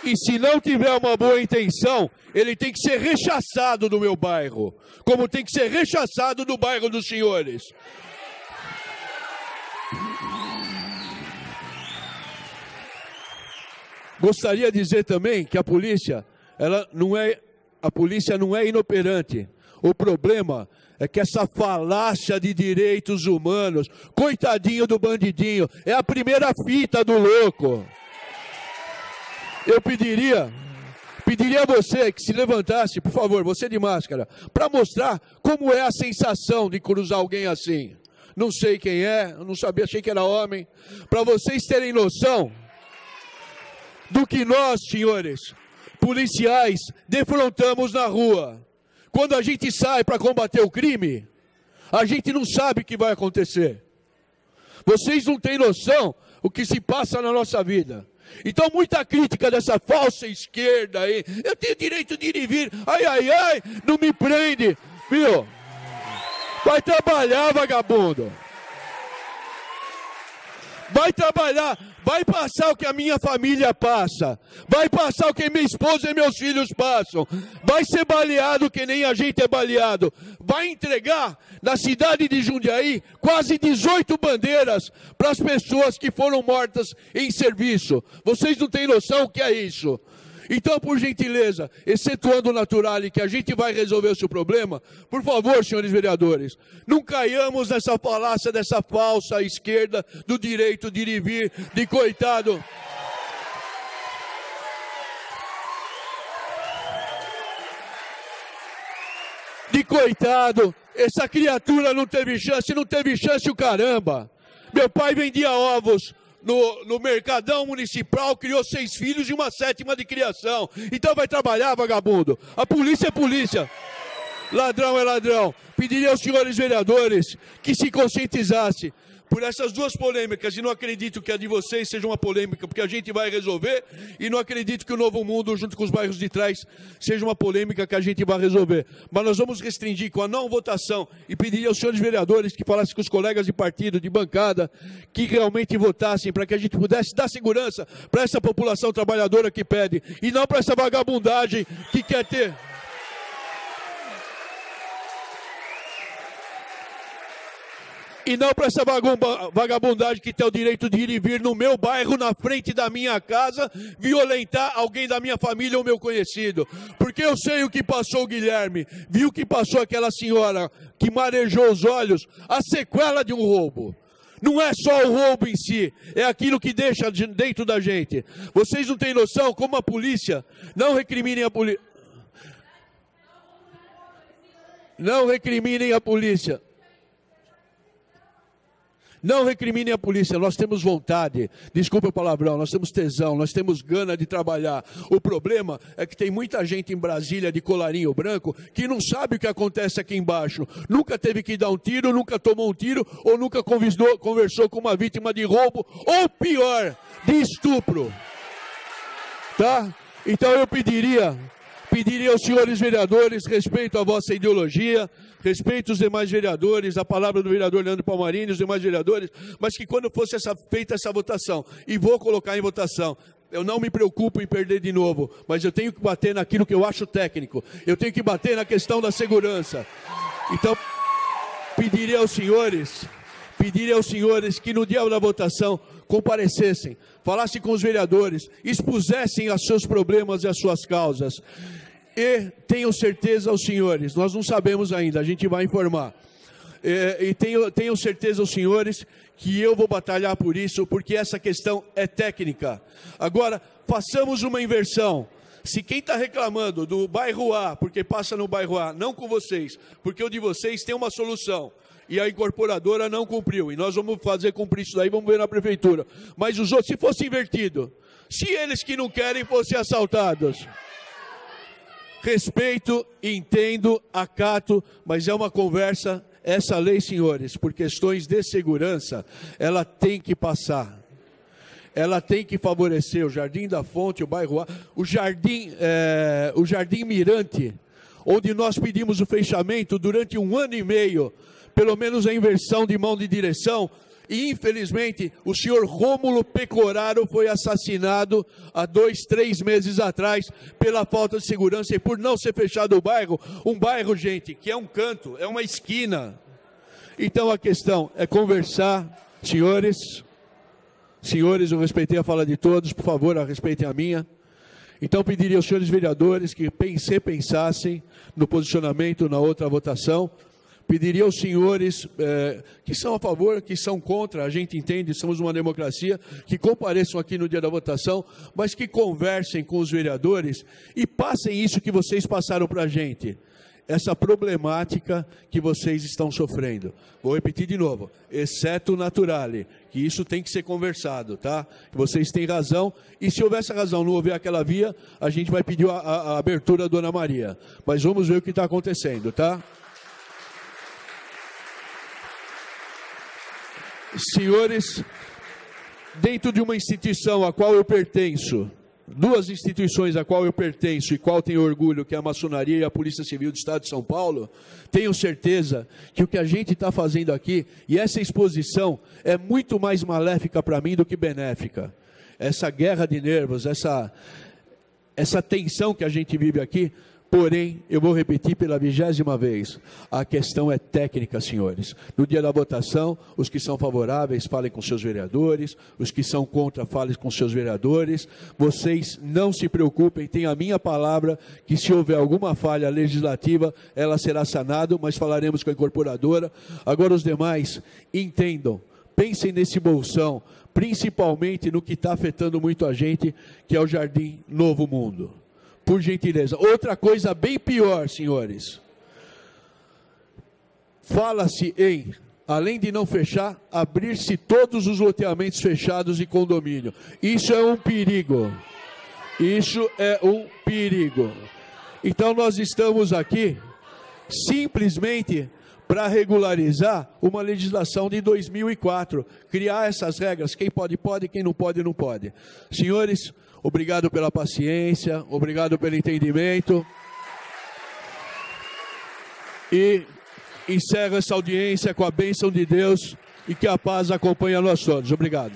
e se não tiver uma boa intenção, ele tem que ser rechaçado do meu bairro, como tem que ser rechaçado do bairro dos senhores. Gostaria de dizer também que a polícia não é inoperante. O problema é que essa falácia de direitos humanos, coitadinho do bandidinho, é a primeira fita do louco. Eu pediria a você que se levantasse, por favor, você de máscara, para mostrar como é a sensação de cruzar alguém assim. Não sei quem é, eu não sabia, achei que era homem. Para vocês terem noção do que nós, senhores, policiais, defrontamos na rua. Quando a gente sai para combater o crime, a gente não sabe o que vai acontecer. Vocês não têm noção o que se passa na nossa vida. Então, muita crítica dessa falsa esquerda aí. Eu tenho direito de ir e vir. Ai, ai, ai, não me prende. Viu? Vai trabalhar, vagabundo. Vai trabalhar, vai passar o que a minha família passa, vai passar o que minha esposa e meus filhos passam, vai ser baleado que nem a gente é baleado, vai entregar na cidade de Jundiaí quase 18 bandeiras para as pessoas que foram mortas em serviço. Vocês não têm noção o que é isso. Então, por gentileza, excetuando o Naturale, que a gente vai resolver o seu problema, por favor, senhores vereadores, não caiamos nessa falácia dessa falsa esquerda do direito de ir e vir, de coitado. De coitado, essa criatura não teve chance o caramba. Meu pai vendia ovos no Mercadão Municipal, criou 6 filhos e uma 7ª de criação. Então vai trabalhar, vagabundo. A polícia é polícia. ladrão é ladrão. Pediria aos senhores vereadores que se conscientizassem por essas duas polêmicas, e não acredito que a de vocês seja uma polêmica, porque a gente vai resolver, e não acredito que o Novo Mundo, junto com os bairros de trás, seja uma polêmica que a gente vai resolver. Mas nós vamos restringir com a não votação, e pediria aos senhores vereadores que falassem com os colegas de partido, de bancada, que realmente votassem para que a gente pudesse dar segurança para essa população trabalhadora que pede, e não para essa vagabundagem que quer ter... E não para essa vagabundagem que tem o direito de ir e vir no meu bairro, na frente da minha casa, violentar alguém da minha família ou meu conhecido. Porque eu sei o que passou o Guilherme, viu o que passou aquela senhora que marejou os olhos, a sequela de um roubo. Não é só o roubo em si, é aquilo que deixa dentro da gente. Vocês não têm noção como a polícia, não recriminem a polícia. Não recriminem a polícia. Não recriminem a polícia, nós temos vontade, desculpa o palavrão, nós temos tesão, nós temos gana de trabalhar. O problema é que tem muita gente em Brasília de colarinho branco que não sabe o que acontece aqui embaixo. Nunca teve que dar um tiro, nunca tomou um tiro, ou nunca conversou com uma vítima de roubo, ou pior, de estupro. Tá? Então eu pediria aos senhores vereadores, respeito à vossa ideologia, respeito os demais vereadores, a palavra do vereador Leandro Palmarini, os demais vereadores, mas que quando fosse feita essa votação, e vou colocar em votação, eu não me preocupo em perder de novo, mas eu tenho que bater naquilo que eu acho técnico, eu tenho que bater na questão da segurança. Então, pediria aos senhores que no dia da votação comparecessem, falassem com os vereadores, expusessem os seus problemas e as suas causas. E tenho certeza aos senhores, nós não sabemos ainda, a gente vai informar. E tenho certeza aos senhores que eu vou batalhar por isso, porque essa questão é técnica. Agora, façamos uma inversão. Se quem está reclamando do bairro A, porque passa no bairro A, não com vocês, porque o de vocês tem uma solução, e a incorporadora não cumpriu, e nós vamos fazer cumprir isso daí, vamos ver na prefeitura. Mas os outros, se fosse invertido, se eles que não querem fossem assaltados... Respeito, entendo, acato, mas é uma conversa, essa lei, senhores, por questões de segurança, ela tem que passar. Ela tem que favorecer o Jardim da Fonte, o bairro A, o Jardim Mirante, onde nós pedimos o fechamento durante 1 ano e meio, pelo menos a inversão de mão de direção. E, infelizmente, o senhor Rômulo Pecoraro foi assassinado há 2, 3 meses atrás pela falta de segurança e por não ser fechado o bairro. Um bairro, gente, que é um canto, é uma esquina. Então, a questão é conversar, senhores, eu respeitei a fala de todos, por favor, respeitem a minha. Então, pediria aos senhores vereadores que pensassem no posicionamento na outra votação. Pediria aos senhores que são a favor, que são contra, a gente entende, somos uma democracia, que compareçam aqui no dia da votação, mas que conversem com os vereadores e passem isso que vocês passaram para a gente, essa problemática que vocês estão sofrendo. Vou repetir de novo, exceto o naturale, que isso tem que ser conversado, tá? Vocês têm razão, e se houver essa razão, não houver aquela via, a gente vai pedir a abertura da Dona Maria. Mas vamos ver o que está acontecendo, tá? Senhores, dentro de uma instituição a qual eu pertenço, 2 instituições a qual eu pertenço e qual tenho orgulho, que é a maçonaria e a Polícia Civil do Estado de São Paulo, tenho certeza que o que a gente está fazendo aqui, e essa exposição, é muito mais maléfica para mim do que benéfica. Essa guerra de nervos, essa tensão que a gente vive aqui. Porém, eu vou repetir pela 20ª vez, a questão é técnica, senhores. No dia da votação, os que são favoráveis, falem com seus vereadores, os que são contra, falem com seus vereadores. Vocês não se preocupem, tem a minha palavra, que se houver alguma falha legislativa, ela será sanada, mas falaremos com a incorporadora. Agora os demais, entendam, pensem nesse bolsão, principalmente no que está afetando muito a gente, que é o Jardim Novo Mundo. Por gentileza. Outra coisa bem pior, senhores. Fala-se em, além de não fechar, abrir-se todos os loteamentos fechados de condomínio. Isso é um perigo. Isso é um perigo. Então nós estamos aqui simplesmente para regularizar uma legislação de 2004, criar essas regras, quem pode, pode, quem não pode, não pode. Senhores, obrigado pela paciência, obrigado pelo entendimento. E encerro essa audiência com a bênção de Deus e que a paz acompanhe a nós todos. Obrigado.